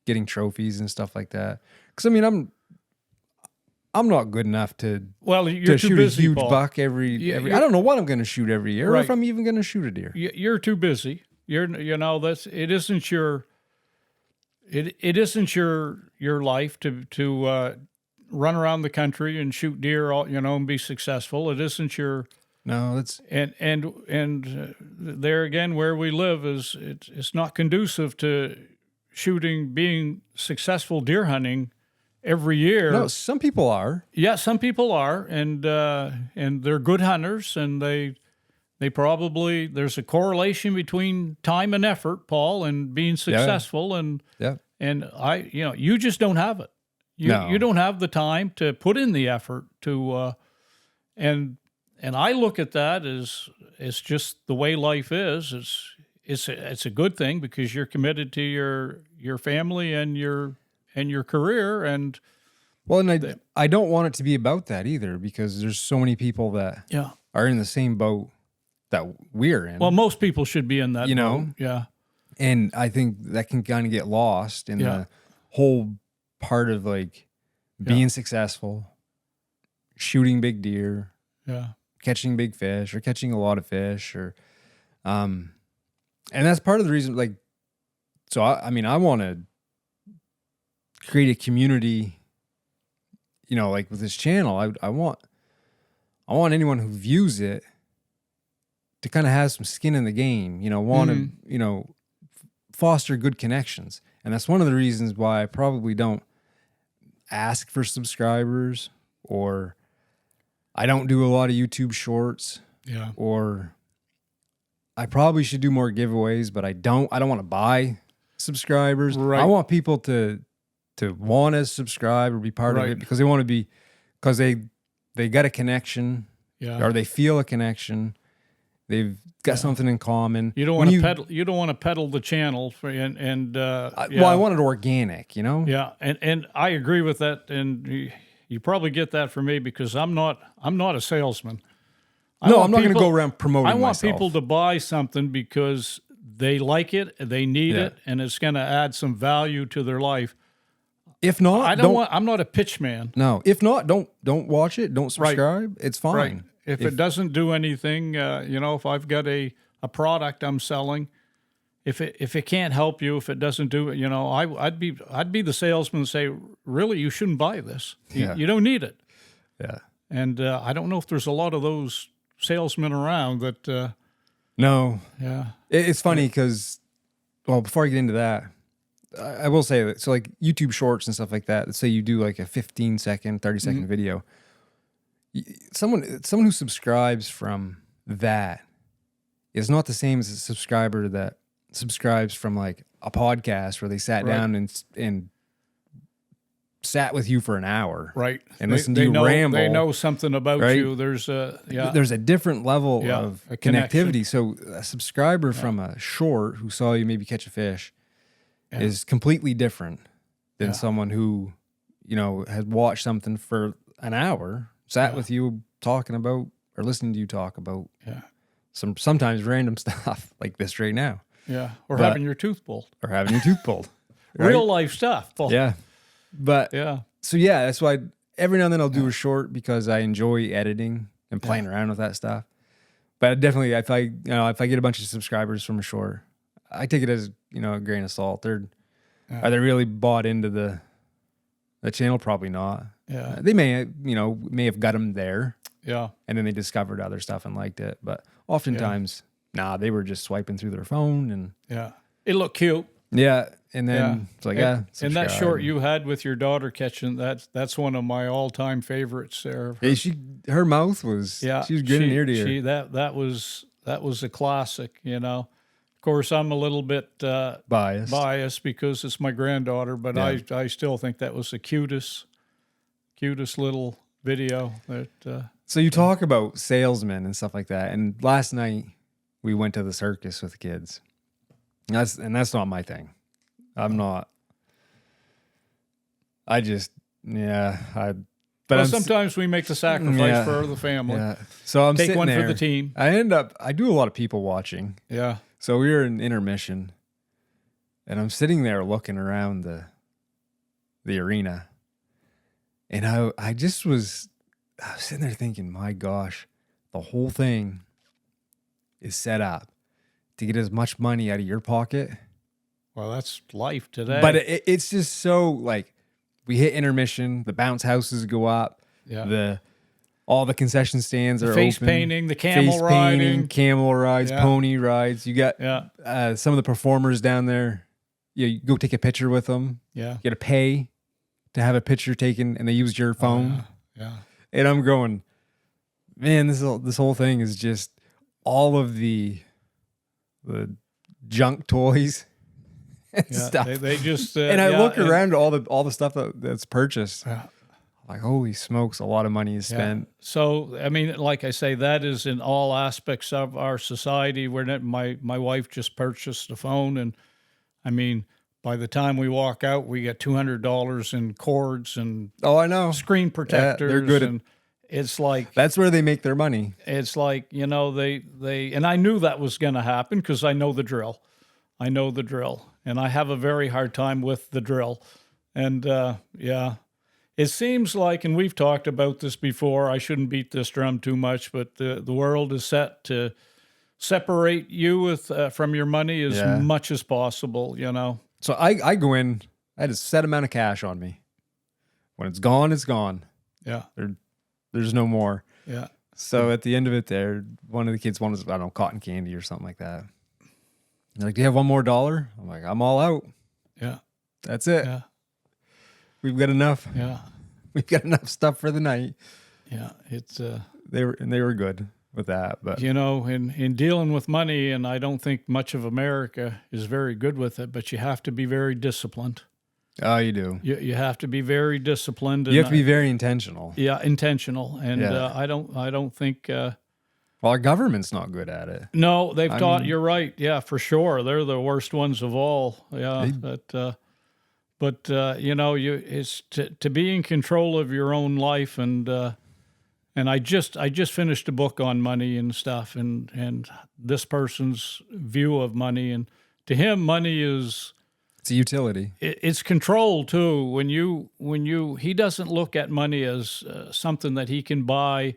[SPEAKER 1] getting trophies and stuff like that. Because I mean I'm not good enough to
[SPEAKER 2] you're
[SPEAKER 1] shoot
[SPEAKER 2] too busy,
[SPEAKER 1] a huge
[SPEAKER 2] Paul.
[SPEAKER 1] buck every I don't know what I'm going to shoot every year or if I'm even going to shoot a deer.
[SPEAKER 2] You're too busy. It isn't your life to run around the country and shoot deer, and be successful. It isn't your and there again where we live is it's not conducive to being successul deer hunting every year.
[SPEAKER 1] No, some people are.
[SPEAKER 2] Yeah, some people are, and they're good hunters, and they probably, there's a correlation between time and effort, Paul, and being successful, and you just don't have it. You don't have the time to put in the effort to, and I look at that as it's just the way life is. It's a good thing because you're committed to your family and your career, and
[SPEAKER 1] I don't want it to be about that either, because there's so many people that are in the same boat that we're in.
[SPEAKER 2] Well, most people should be in that boat. Yeah.
[SPEAKER 1] And I think that can kind of get lost in the whole part of like being successful, shooting big deer, catching big fish or catching a lot of fish or, and that's part of the reason, like, so I mean, I want to create a community, you know, like with this channel, I want anyone who views it to kind of have some skin in the game, you know, want to, you know, foster good connections. And that's one of the reasons why I probably don't ask for subscribers, or I don't do a lot of YouTube shorts, or I probably should do more giveaways, but I don't want to buy subscribers.
[SPEAKER 2] Right.
[SPEAKER 1] I want people to want to subscribe or be part of it because they want to be, because they got a connection, or they feel a connection. They've got something in common.
[SPEAKER 2] You don't want to peddle. You don't want to peddle the channel well,
[SPEAKER 1] I want it organic, you know.
[SPEAKER 2] Yeah, and I agree with that. And you probably get that from me because I'm not a salesman.
[SPEAKER 1] I'm not going to go around promoting myself.
[SPEAKER 2] I want people to buy something because they like it, they need it, and it's going to add some value to their life.
[SPEAKER 1] If not,
[SPEAKER 2] I'm not a pitch man.
[SPEAKER 1] No, if not, don't watch it. Don't subscribe. It's fine.
[SPEAKER 2] Right. If it doesn't do anything, you know, if I've got a product I'm selling, if it can't help you, if it doesn't do it, you know, I'd be the salesman and say, really, you shouldn't buy this. You don't need it.
[SPEAKER 1] Yeah.
[SPEAKER 2] And I don't know if there's a lot of those salesmen around that.
[SPEAKER 1] No.
[SPEAKER 2] Yeah.
[SPEAKER 1] It's funny because, well, before I get into that, I will say that, so like YouTube shorts and stuff like that, let's say you do like a 15-second, 30-second video. Someone who subscribes from that is not the same as a subscriber that subscribes from like a podcast where they sat down and sat with you for an hour, and listened to you ramble.
[SPEAKER 2] They know something about you. There's a
[SPEAKER 1] different level of
[SPEAKER 2] a
[SPEAKER 1] connectivity. So a subscriber from a short who saw you maybe catch a fish is completely different than someone who, you know, had watched something for an hour, sat with you talking about or listening to you talk about sometimes random stuff like this right now.
[SPEAKER 2] Yeah. Or having your tooth pulled.
[SPEAKER 1] Right?
[SPEAKER 2] Real life stuff. Paul.
[SPEAKER 1] Yeah. But so that's why every now and then I'll do a short because I enjoy editing and playing around with that stuff. But definitely if I get a bunch of subscribers from a short, I take it as, you know, a grain of salt. Are they really bought into the channel? Probably not.
[SPEAKER 2] Yeah.
[SPEAKER 1] They may have got them there.
[SPEAKER 2] Yeah.
[SPEAKER 1] And then they discovered other stuff and liked it. But oftentimes, they were just swiping through their phone and
[SPEAKER 2] it looked cute.
[SPEAKER 1] Yeah. And then it's like,
[SPEAKER 2] and that short you had with your daughter catching, that's one of my all-time favorites there.
[SPEAKER 1] Her mouth was, she was grinning ear to ear.
[SPEAKER 2] That was a classic, you know. Of course, I'm a little bit biased because it's my granddaughter, but I still think that was the cutest little video.
[SPEAKER 1] So you talk about salesmen and stuff like that, and last night we went to the circus with the kids. That's not my thing. I'm not. But
[SPEAKER 2] sometimes we make the sacrifice for the family.
[SPEAKER 1] Yeah. So I'm
[SPEAKER 2] take one
[SPEAKER 1] there.
[SPEAKER 2] for the team.
[SPEAKER 1] I do a lot of people watching.
[SPEAKER 2] Yeah.
[SPEAKER 1] So we were in intermission, and I'm sitting there looking around the arena, and I was sitting there thinking, my gosh, the whole thing is set up to get as much money out of your pocket.
[SPEAKER 2] Well, that's life today.
[SPEAKER 1] But it's just so, like, we hit intermission, the bounce houses go up, all the concession stands are
[SPEAKER 2] face
[SPEAKER 1] open.
[SPEAKER 2] Painting, the camel riding,
[SPEAKER 1] camel rides, pony rides. You got some of the performers down there. You go take a picture with them.
[SPEAKER 2] Yeah,
[SPEAKER 1] you got to pay to have a picture taken, and they use your phone.
[SPEAKER 2] Yeah.
[SPEAKER 1] And I'm going, man, this whole thing is just all of the junk toys and stuff.
[SPEAKER 2] They just
[SPEAKER 1] and I look around at all the stuff that's purchased. Yeah. Like, holy smokes, a lot of money is spent.
[SPEAKER 2] So, I mean, like I say, that is in all aspects of our society. My wife just purchased a phone, and I mean, by the time we walk out, we get $200 in cords and
[SPEAKER 1] I know
[SPEAKER 2] screen protectors.
[SPEAKER 1] They're good.
[SPEAKER 2] And it's like
[SPEAKER 1] that's where they make their money.
[SPEAKER 2] It's like, you know, they and I knew that was going to happen because I know the drill. I know the drill, and I have a very hard time with the drill. And yeah, it seems like, and we've talked about this before, I shouldn't beat this drum too much, but the world is set to separate you with from your money as much as possible, you know.
[SPEAKER 1] So I go in, I had a set amount of cash on me. When it's gone, it's gone.
[SPEAKER 2] Yeah.
[SPEAKER 1] There's no more.
[SPEAKER 2] Yeah.
[SPEAKER 1] So at the end of it there, one of the kids wanted, I don't know, cotton candy or something like that. They're like, do you have $1 more? I'm like, I'm all out.
[SPEAKER 2] Yeah.
[SPEAKER 1] That's it.
[SPEAKER 2] Yeah.
[SPEAKER 1] We've got enough.
[SPEAKER 2] Yeah.
[SPEAKER 1] We've got enough stuff for the night.
[SPEAKER 2] Yeah. It's
[SPEAKER 1] they were good with that. But
[SPEAKER 2] you know, in dealing with money, and I don't think much of America is very good with it, but you have to be very disciplined.
[SPEAKER 1] Oh, you do.
[SPEAKER 2] You have to be very disciplined.
[SPEAKER 1] You have to be very intentional.
[SPEAKER 2] Yeah, intentional. And I don't think
[SPEAKER 1] well, our government's not good at it.
[SPEAKER 2] No, they've taught, you're right. Yeah, for sure. They're the worst ones of all. Yeah. But you know, it's to be in control of your own life. And I just finished a book on money and stuff, and this person's view of money, and to him, money is,
[SPEAKER 1] it's a utility.
[SPEAKER 2] It's control too. When he doesn't look at money as something that he can buy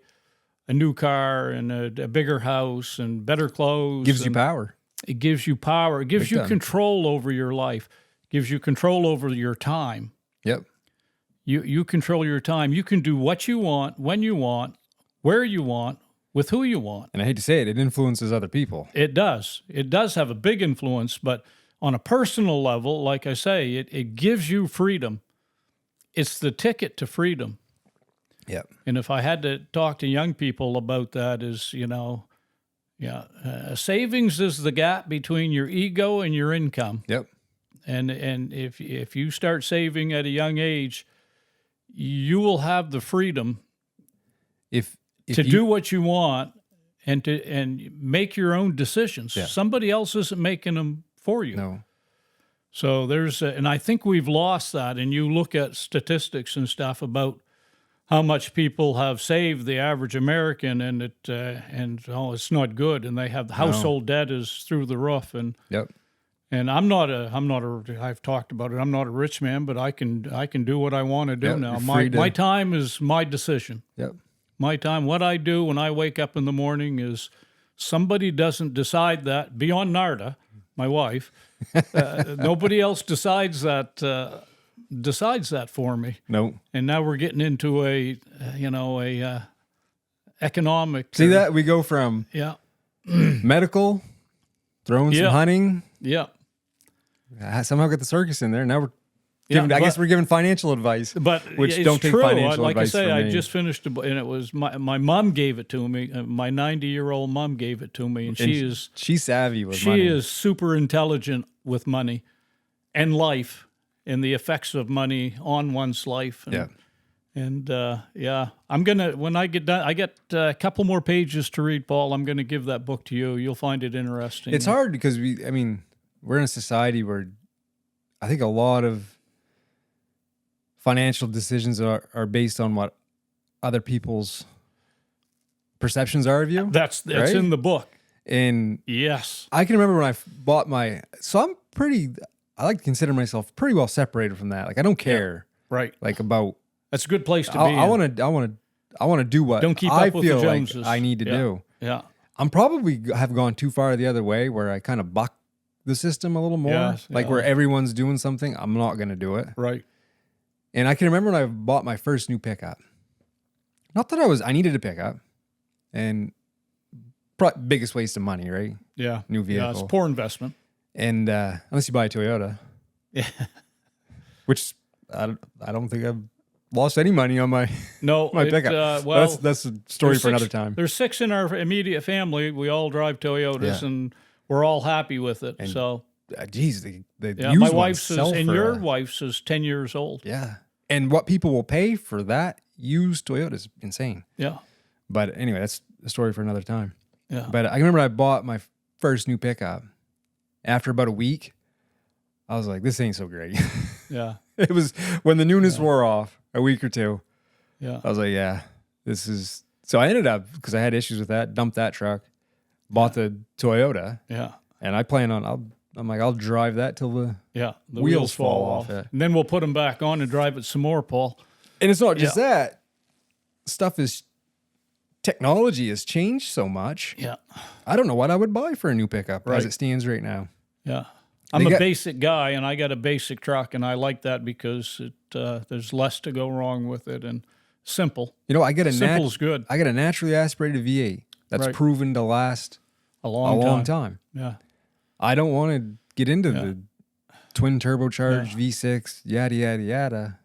[SPEAKER 2] a new car and a bigger house and better clothes.
[SPEAKER 1] Gives you power.
[SPEAKER 2] It gives you power. It gives you control over your life. Gives you control over your time.
[SPEAKER 1] Yep.
[SPEAKER 2] You control your time. You can do what you want, when you want, where you want, with who you want.
[SPEAKER 1] And I hate to say it, it influences other people.
[SPEAKER 2] It does. It does have a big influence, but on a personal level, like I say, it gives you freedom. It's the ticket to freedom.
[SPEAKER 1] Yep.
[SPEAKER 2] And if I had to talk to young people about that, is, you know, savings is the gap between your ego and your income.
[SPEAKER 1] Yep.
[SPEAKER 2] And if you start saving at a young age, you will have the freedom to do what you want and make your own decisions.
[SPEAKER 1] Yeah.
[SPEAKER 2] Somebody else isn't making them for you.
[SPEAKER 1] No.
[SPEAKER 2] So and I think we've lost that. And you look at statistics and stuff about how much people have saved, the average American, and it's not good. And they have the household debt is through the roof. And
[SPEAKER 1] yep.
[SPEAKER 2] And I've talked about it. I'm not a rich man, but I can do what I want to do now. My time is my decision.
[SPEAKER 1] Yep.
[SPEAKER 2] My time, what I do when I wake up in the morning is, somebody doesn't decide that beyond Narda, my wife. Nobody else decides that for me.
[SPEAKER 1] No.
[SPEAKER 2] And now we're getting into a economic.
[SPEAKER 1] See that? We go from medical, throwing some hunting.
[SPEAKER 2] Yeah.
[SPEAKER 1] Somehow get the circus in there. Now we're giving, I guess we're giving financial advice, which don't take financial
[SPEAKER 2] like
[SPEAKER 1] advice.
[SPEAKER 2] Like I say,
[SPEAKER 1] from
[SPEAKER 2] I
[SPEAKER 1] me.
[SPEAKER 2] just finished, and it was my mom gave it to me. My 90-year-old mom gave it to me, and she's
[SPEAKER 1] savvy with money.
[SPEAKER 2] She is super intelligent with money and life and the effects of money on one's life. And, I'm gonna, when I get done, I get a couple more pages to read, Paul. I'm gonna give that book to you. You'll find it interesting.
[SPEAKER 1] It's hard because we're in a society where I think a lot of financial decisions are based on what other people's perceptions are of you.
[SPEAKER 2] That's
[SPEAKER 1] right?
[SPEAKER 2] in the book.
[SPEAKER 1] And
[SPEAKER 2] yes,
[SPEAKER 1] I can remember when I bought I like to consider myself pretty well separated from that. Like I don't care.
[SPEAKER 2] Yeah, right.
[SPEAKER 1] Like about.
[SPEAKER 2] That's a good place to be.
[SPEAKER 1] I want to do what
[SPEAKER 2] don't keep
[SPEAKER 1] I
[SPEAKER 2] up with
[SPEAKER 1] feel
[SPEAKER 2] the
[SPEAKER 1] like
[SPEAKER 2] Joneses.
[SPEAKER 1] I need to do.
[SPEAKER 2] Yeah.
[SPEAKER 1] I'm probably have gone too far the other way where I kind of buck the system a little more. Where everyone's doing something, I'm not going to do it.
[SPEAKER 2] Right.
[SPEAKER 1] And I can remember when I bought my first new pickup. Not that I needed a pickup, and biggest waste of money, right?
[SPEAKER 2] Yeah.
[SPEAKER 1] New vehicle.
[SPEAKER 2] Yeah, it's a poor investment.
[SPEAKER 1] And unless you buy a Toyota.
[SPEAKER 2] Yeah.
[SPEAKER 1] Which I don't think I've lost any money on my pickup. That's a story for another time.
[SPEAKER 2] There's 6 in our immediate family. We all drive Toyotas, and we're all happy with it. And so,
[SPEAKER 1] geez, the
[SPEAKER 2] my wife's your wife's is 10 years old.
[SPEAKER 1] Yeah, and what people will pay for that used Toyota is insane.
[SPEAKER 2] Yeah,
[SPEAKER 1] but anyway, that's a story for another time.
[SPEAKER 2] Yeah,
[SPEAKER 1] but I remember I bought my first new pickup. After about a week, I was like, "This ain't so great."
[SPEAKER 2] Yeah,
[SPEAKER 1] it was when the newness wore off. A week or two.
[SPEAKER 2] Yeah.
[SPEAKER 1] I was like, yeah, this is... So I ended up, because I had issues with that, dumped that truck, bought the Toyota.
[SPEAKER 2] Yeah.
[SPEAKER 1] And I plan on, I'm like, I'll drive that till the wheels fall off it.
[SPEAKER 2] And then we'll put them back on and drive it some more, Paul.
[SPEAKER 1] And it's not just that. Technology has changed so much.
[SPEAKER 2] Yeah.
[SPEAKER 1] I don't know what I would buy for a new pickup as it stands right now.
[SPEAKER 2] Yeah. I'm a basic guy, and I got a basic truck, and I like that because there's less to go wrong with it, and simple.
[SPEAKER 1] You know, I get
[SPEAKER 2] simple is good.
[SPEAKER 1] I got a naturally aspirated V8 that's proven to last
[SPEAKER 2] a long
[SPEAKER 1] time.
[SPEAKER 2] Yeah.
[SPEAKER 1] I don't want to get into the twin turbocharged V6, yada yada yada.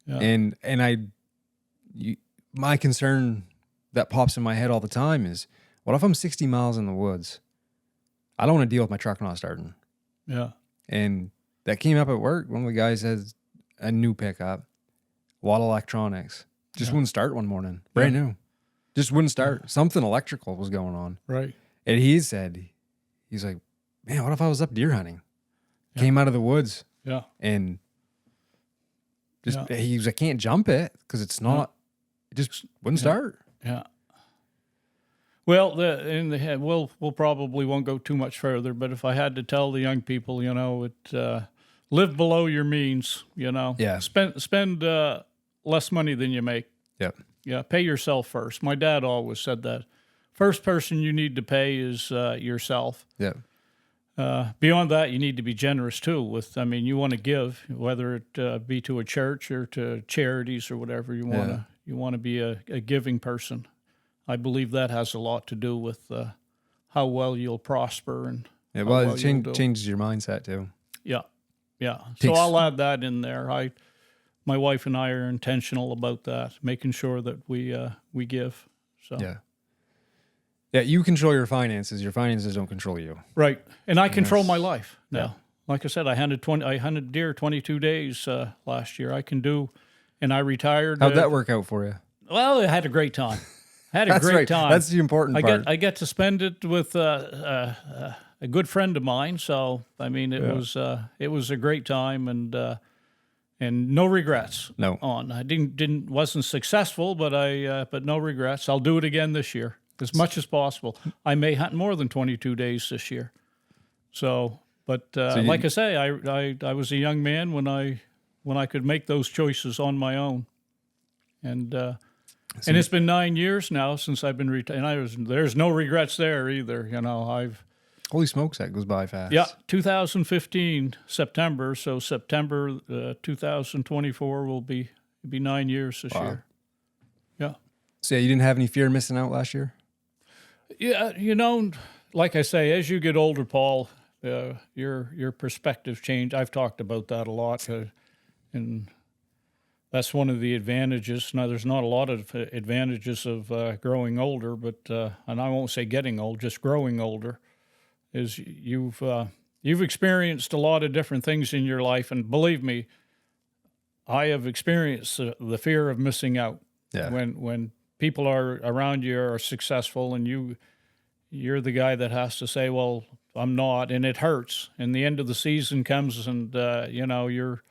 [SPEAKER 1] Yeah. And my concern that pops in my head all the time is, what if I'm 60 miles in the woods? I don't want to deal with my truck not starting.
[SPEAKER 2] Yeah.
[SPEAKER 1] And that came up at work. One of the guys has a new pickup, a lot of electronics. Just wouldn't start one morning. Brand new. Just wouldn't start. Yeah. Something electrical was going on.
[SPEAKER 2] Right.
[SPEAKER 1] And he said, he's like, man, what if I was up deer hunting? Came out of the woods.
[SPEAKER 2] Yeah.
[SPEAKER 1] And he was, I can't jump it because it's not, it just wouldn't start.
[SPEAKER 2] Yeah. Well, we'll probably won't go too much further, but if I had to tell the young people, you know, live below your means, you know.
[SPEAKER 1] Yeah.
[SPEAKER 2] Spend less money than you make.
[SPEAKER 1] Yep.
[SPEAKER 2] Yeah. Pay yourself first. My dad always said that. First person you need to pay is yourself.
[SPEAKER 1] Yeah.
[SPEAKER 2] Beyond that, you need to be generous too. You want to give, whether it be to a church or to charities or whatever. You want to be a giving person. I believe that has a lot to do with how well you'll prosper and
[SPEAKER 1] it changes your mindset too.
[SPEAKER 2] Yeah, yeah. So I'll add that in there. My wife and I are intentional about that, making sure that we give. So
[SPEAKER 1] yeah, you control your finances. Your finances don't control you.
[SPEAKER 2] Right, and I control my life now. Yeah. Like I said, I hunted deer 22 days last year. I can do, and I retired.
[SPEAKER 1] How'd that work out for you?
[SPEAKER 2] Well, I had a great time. Time.
[SPEAKER 1] That's the important part.
[SPEAKER 2] I get to spend it with a good friend of mine. So it was a great time and no regrets.
[SPEAKER 1] No,
[SPEAKER 2] I wasn't successful, but no regrets. I'll do it again this year as much as possible. I may hunt more than 22 days this year. So, like I say, I was a young man when I could make those choices on my own, and it's been 9 years now since I've been retired. And there's no regrets there either. You know,
[SPEAKER 1] holy smokes, that goes by fast.
[SPEAKER 2] Yeah, 2015 September. So September 2024 will be 9 years this year. Yeah.
[SPEAKER 1] So you didn't have any fear of missing out last year?
[SPEAKER 2] Yeah, you know, like I say, as you get older, Paul, your perspective change. I've talked about that a lot, and that's one of the advantages. Now, there's not a lot of advantages of growing older, but and I won't say getting old, just growing older. Is you've experienced a lot of different things in your life, and believe me, I have experienced the fear of missing out.
[SPEAKER 1] Yeah.
[SPEAKER 2] When people are around you are successful, and you're the guy that has to say, "Well, I'm not," and it hurts. And the end of the season comes, and you're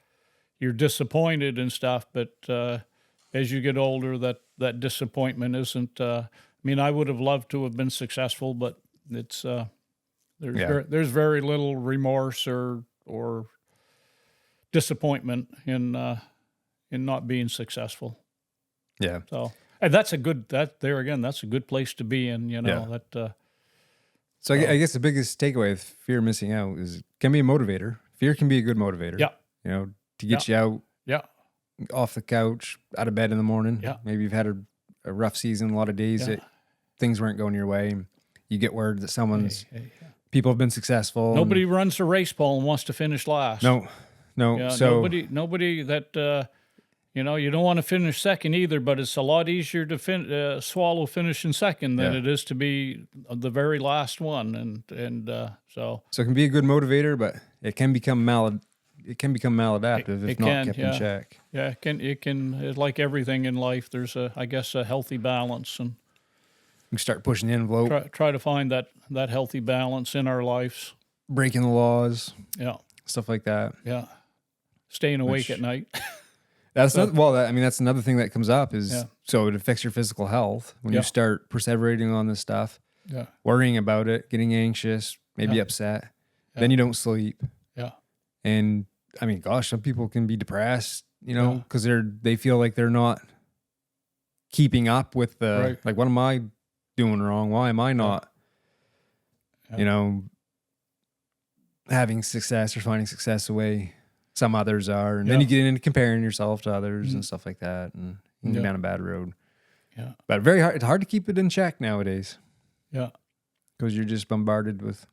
[SPEAKER 2] disappointed and stuff, but as you get older, that disappointment isn't. I would have loved to have been successful, but it's there's very little remorse or disappointment in not being successful.
[SPEAKER 1] Yeah.
[SPEAKER 2] So, and that's a good place to be in. You know that.
[SPEAKER 1] So I guess the biggest takeaway with fear of missing out is it can be a motivator. Fear can be a good motivator.
[SPEAKER 2] Yeah.
[SPEAKER 1] You know, to get you out.
[SPEAKER 2] Yeah.
[SPEAKER 1] Off the couch, out of bed in the morning.
[SPEAKER 2] Yeah.
[SPEAKER 1] Maybe you've had a rough season, a lot of days that things weren't going your way. You get word that people have been successful.
[SPEAKER 2] Nobody runs a race, Paul, and wants to finish last.
[SPEAKER 1] No.
[SPEAKER 2] Yeah,
[SPEAKER 1] so
[SPEAKER 2] nobody that you don't want to finish second either. But it's a lot easier to swallow finishing second than it is to be the very last one. And so
[SPEAKER 1] it can be a good motivator, but it can become maladaptive if not kept in check.
[SPEAKER 2] Yeah, it can like everything in life. There's a healthy balance, and
[SPEAKER 1] you start pushing the envelope.
[SPEAKER 2] Try to find that healthy balance in our lives.
[SPEAKER 1] Breaking the laws.
[SPEAKER 2] Yeah.
[SPEAKER 1] Stuff like that.
[SPEAKER 2] Yeah. Staying awake at night.
[SPEAKER 1] That's another thing that comes up is so it affects your physical health when you start perseverating on this stuff.
[SPEAKER 2] Yeah.
[SPEAKER 1] Worrying about it, getting anxious, maybe upset. Then you don't sleep.
[SPEAKER 2] Yeah.
[SPEAKER 1] And I mean, gosh, some people can be depressed, you know, because they feel like they're not keeping up with the, like, what am I doing wrong? Why am I not, you know, having success or finding success the way some others are? And then you get into comparing yourself to others and stuff like that, and you can go down a bad road. Yeah. But very hard. It's hard to keep it in check nowadays. Yeah. Because you're just bombarded with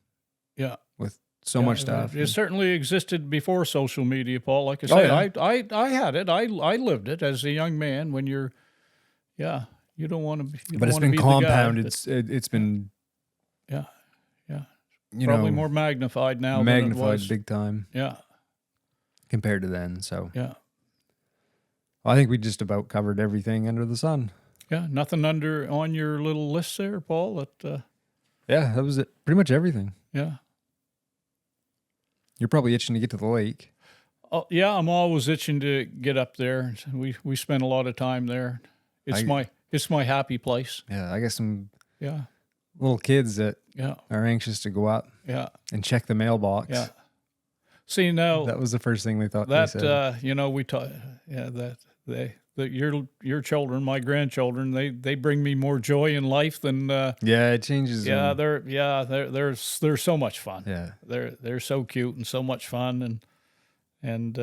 [SPEAKER 1] so much stuff.
[SPEAKER 2] It certainly existed before social media, Paul. Like I said, I had it. I lived it as a young man. When you're, you don't want to be.
[SPEAKER 1] But it's been compounded. It's been,
[SPEAKER 2] probably more magnified now.
[SPEAKER 1] Magnified
[SPEAKER 2] than it was.
[SPEAKER 1] Big time.
[SPEAKER 2] Yeah.
[SPEAKER 1] Compared to then, so
[SPEAKER 2] yeah.
[SPEAKER 1] I think we just about covered everything under the sun.
[SPEAKER 2] Yeah, nothing on your little list there, Paul.
[SPEAKER 1] Yeah, that was it. Pretty much everything.
[SPEAKER 2] Yeah.
[SPEAKER 1] You're probably itching to get to the lake.
[SPEAKER 2] Oh, yeah, I'm always itching to get up there. We spend a lot of time there. It's my happy place.
[SPEAKER 1] Yeah, I got some little kids that are anxious to go up and check the mailbox.
[SPEAKER 2] Yeah. See, now
[SPEAKER 1] that was the first thing they thought they said.
[SPEAKER 2] You know, we taught that your children, my grandchildren, they bring me more joy in life than
[SPEAKER 1] it changes.
[SPEAKER 2] They're so much fun.
[SPEAKER 1] Yeah,
[SPEAKER 2] they're so cute and so much fun, and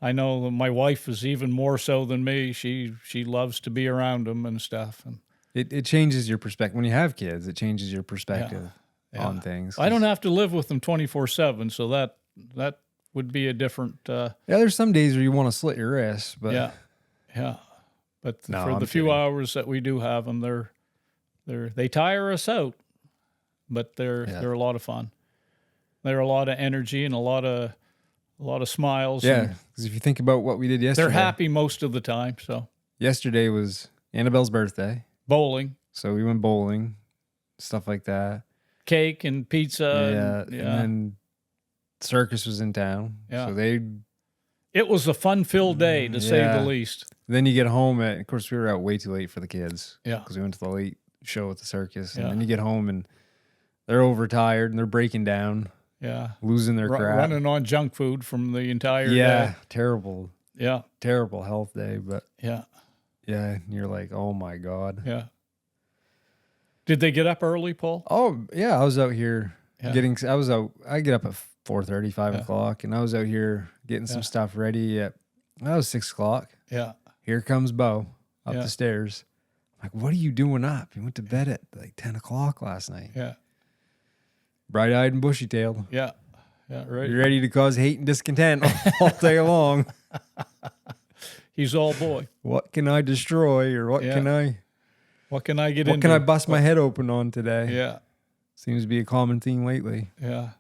[SPEAKER 2] I know that my wife is even more so than me. She loves to be around them and stuff. And
[SPEAKER 1] it changes your perspective when you have kids. It changes your perspective on things.
[SPEAKER 2] I don't have to live with them 24/7, so that would be a different.
[SPEAKER 1] There's some days where you want to slit your wrist, but
[SPEAKER 2] but for the few hours that we do have them, they tire us out, but they're a lot of fun. They're a lot of energy and a lot of smiles.
[SPEAKER 1] Yeah, because if you think about what we did yesterday,
[SPEAKER 2] they're happy most of the time. So
[SPEAKER 1] yesterday was Annabelle's birthday.
[SPEAKER 2] Bowling.
[SPEAKER 1] So we went bowling, stuff like that.
[SPEAKER 2] Cake and pizza.
[SPEAKER 1] And then circus was in town. Yeah. So
[SPEAKER 2] it was a fun-filled day, to say the least.
[SPEAKER 1] Then you get home of course, we were out way too late for the kids.
[SPEAKER 2] Yeah.
[SPEAKER 1] Because we went to the late show at the circus. And then you get home and they're overtired and they're breaking down.
[SPEAKER 2] Yeah.
[SPEAKER 1] Losing their crap.
[SPEAKER 2] Running on junk food from the entire day.
[SPEAKER 1] Yeah. Terrible.
[SPEAKER 2] Yeah.
[SPEAKER 1] Terrible health day. But
[SPEAKER 2] yeah.
[SPEAKER 1] Yeah. And you're like, oh my God.
[SPEAKER 2] Yeah. Did they get up early, Paul?
[SPEAKER 1] Oh, yeah. I was out here I get up at 4:30, 5 o'clock, and I was out here getting some stuff ready at, that was 6 o'clock.
[SPEAKER 2] Yeah.
[SPEAKER 1] Here comes Bo up the stairs. I'm like, what are you doing up? You went to bed at like 10 o'clock last night.
[SPEAKER 2] Yeah.
[SPEAKER 1] Bright-eyed and bushy-tailed.
[SPEAKER 2] Yeah. Yeah, right.
[SPEAKER 1] You're ready to cause hate and discontent all day long.
[SPEAKER 2] He's all boy.
[SPEAKER 1] What can I destroy, or what can I
[SPEAKER 2] get into?
[SPEAKER 1] What can I bust my head open on today?
[SPEAKER 2] Yeah.
[SPEAKER 1] Seems to be a common theme lately.
[SPEAKER 2] Yeah.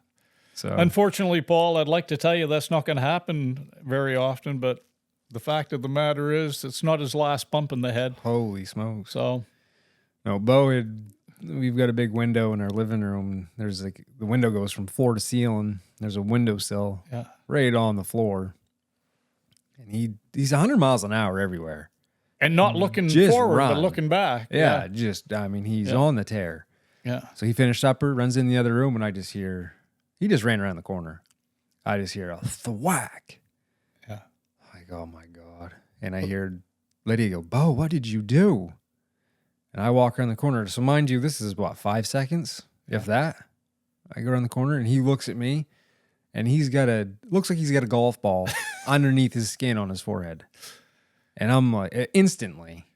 [SPEAKER 1] So
[SPEAKER 2] unfortunately, Paul, I'd like to tell you that's not going to happen very often, but the fact of the matter is it's not his last bump in the head.
[SPEAKER 1] Holy smokes.
[SPEAKER 2] So
[SPEAKER 1] no, we've got a big window in our living room. There's like, the window goes from floor to ceiling. There's a windowsill right on the floor. And he's 100 miles an hour everywhere.
[SPEAKER 2] And not looking forward, but looking back.
[SPEAKER 1] Yeah, he's on the tear.
[SPEAKER 2] Yeah.
[SPEAKER 1] So he finished supper, runs in the other room, and I just hear, he just ran around the corner. I just hear a thwack.
[SPEAKER 2] Yeah.
[SPEAKER 1] Like, oh my God. And I hear Lydia go, Bo, what did you do? And I walk around the corner. So mind you, this is what, 5 seconds? If that? I go around the corner and he looks at me and looks like he's got a golf ball underneath his skin on his forehead. And I'm like, instantly.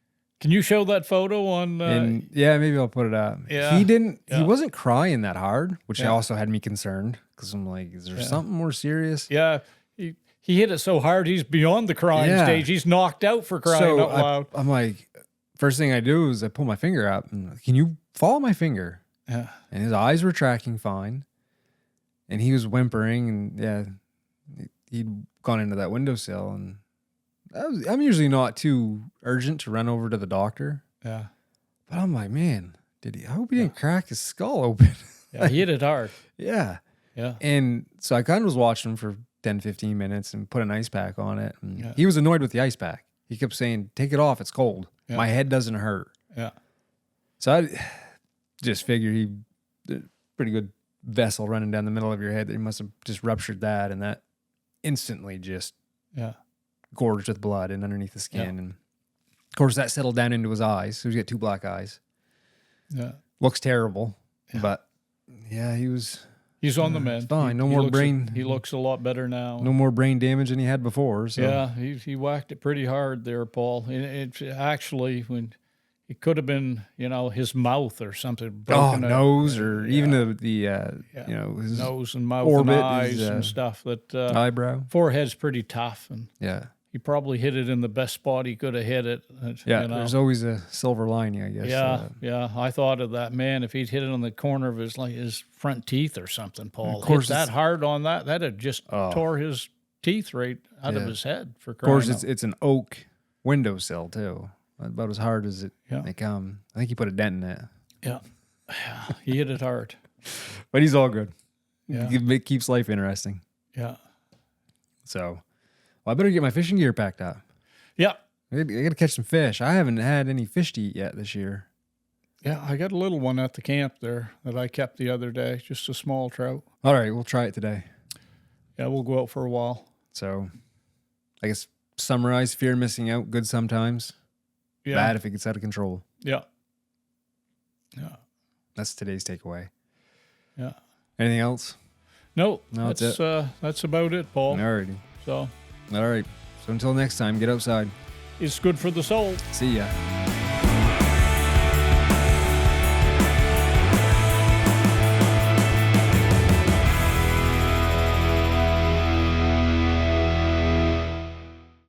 [SPEAKER 2] Can you show that photo on?
[SPEAKER 1] Maybe I'll put it up.
[SPEAKER 2] Yeah.
[SPEAKER 1] He wasn't crying that hard, which also had me concerned because I'm like, is there something more serious?
[SPEAKER 2] Yeah. He hit it so hard, he's beyond the crying stage. He's knocked out for crying out loud.
[SPEAKER 1] I'm like, first thing I do is I pull my finger up and can you follow my finger?
[SPEAKER 2] Yeah.
[SPEAKER 1] And his eyes were tracking fine. And he was whimpering and he'd gone into that windowsill, and I'm usually not too urgent to run over to the doctor.
[SPEAKER 2] Yeah.
[SPEAKER 1] But I'm like, man, I hope he didn't crack his skull open.
[SPEAKER 2] Yeah, he hit it hard.
[SPEAKER 1] Yeah.
[SPEAKER 2] Yeah.
[SPEAKER 1] And so I kind of was watching him for 10, 15 minutes and put an ice pack on it. And he was annoyed with the ice pack. He kept saying, take it off, it's cold. Yeah. My head doesn't hurt.
[SPEAKER 2] Yeah.
[SPEAKER 1] So I just figured he did a pretty good vessel running down the middle of your head that you must have just ruptured that, and that instantly just gorged with blood and underneath the skin. And of course that settled down into his eyes. So he's got 2 black eyes. Yeah. Looks terrible. Yeah. But yeah, he's
[SPEAKER 2] on the mend.
[SPEAKER 1] Fine. No more brain.
[SPEAKER 2] He looks a lot better now.
[SPEAKER 1] No more brain damage than he had before. So.
[SPEAKER 2] Yeah, he whacked it pretty hard there, Paul. It actually, when it could have been, his mouth or something broken.
[SPEAKER 1] Nose or even the his
[SPEAKER 2] nose and mouth
[SPEAKER 1] orbit,
[SPEAKER 2] and eyes and stuff. That
[SPEAKER 1] eyebrow.
[SPEAKER 2] Forehead's pretty tough, and
[SPEAKER 1] he
[SPEAKER 2] probably hit it in the best spot he could have hit it.
[SPEAKER 1] There's always a silver lining, I guess.
[SPEAKER 2] Yeah. I thought of that, man. If he'd hit it on the corner of his front teeth or something, Paul,
[SPEAKER 1] of course
[SPEAKER 2] hit that hard on that'd just tore his teeth right out of his head. For crying
[SPEAKER 1] of course, it's an oak windowsill too. About as hard as they come. I think he put a dent in it.
[SPEAKER 2] Yeah, he hit it hard.
[SPEAKER 1] But he's all good.
[SPEAKER 2] Yeah,
[SPEAKER 1] it keeps life interesting.
[SPEAKER 2] Yeah.
[SPEAKER 1] So, I better get my fishing gear packed up.
[SPEAKER 2] Yeah.
[SPEAKER 1] I got to catch some fish. I haven't had any fish to eat yet this year.
[SPEAKER 2] Yeah, I got a little one at the camp there that I kept the other day, just a small trout.
[SPEAKER 1] All right, we'll try it today.
[SPEAKER 2] Yeah, we'll go out for a while.
[SPEAKER 1] So, I guess summarize: fear of missing out, good sometimes. Yeah. Bad if it gets out of control.
[SPEAKER 2] Yeah.
[SPEAKER 1] That's today's takeaway.
[SPEAKER 2] Yeah.
[SPEAKER 1] Anything else?
[SPEAKER 2] No,
[SPEAKER 1] that's it.
[SPEAKER 2] That's about it, Paul.
[SPEAKER 1] Alrighty.
[SPEAKER 2] So.
[SPEAKER 1] All right. So until next time, get outside.
[SPEAKER 2] It's good for the soul.
[SPEAKER 1] See ya.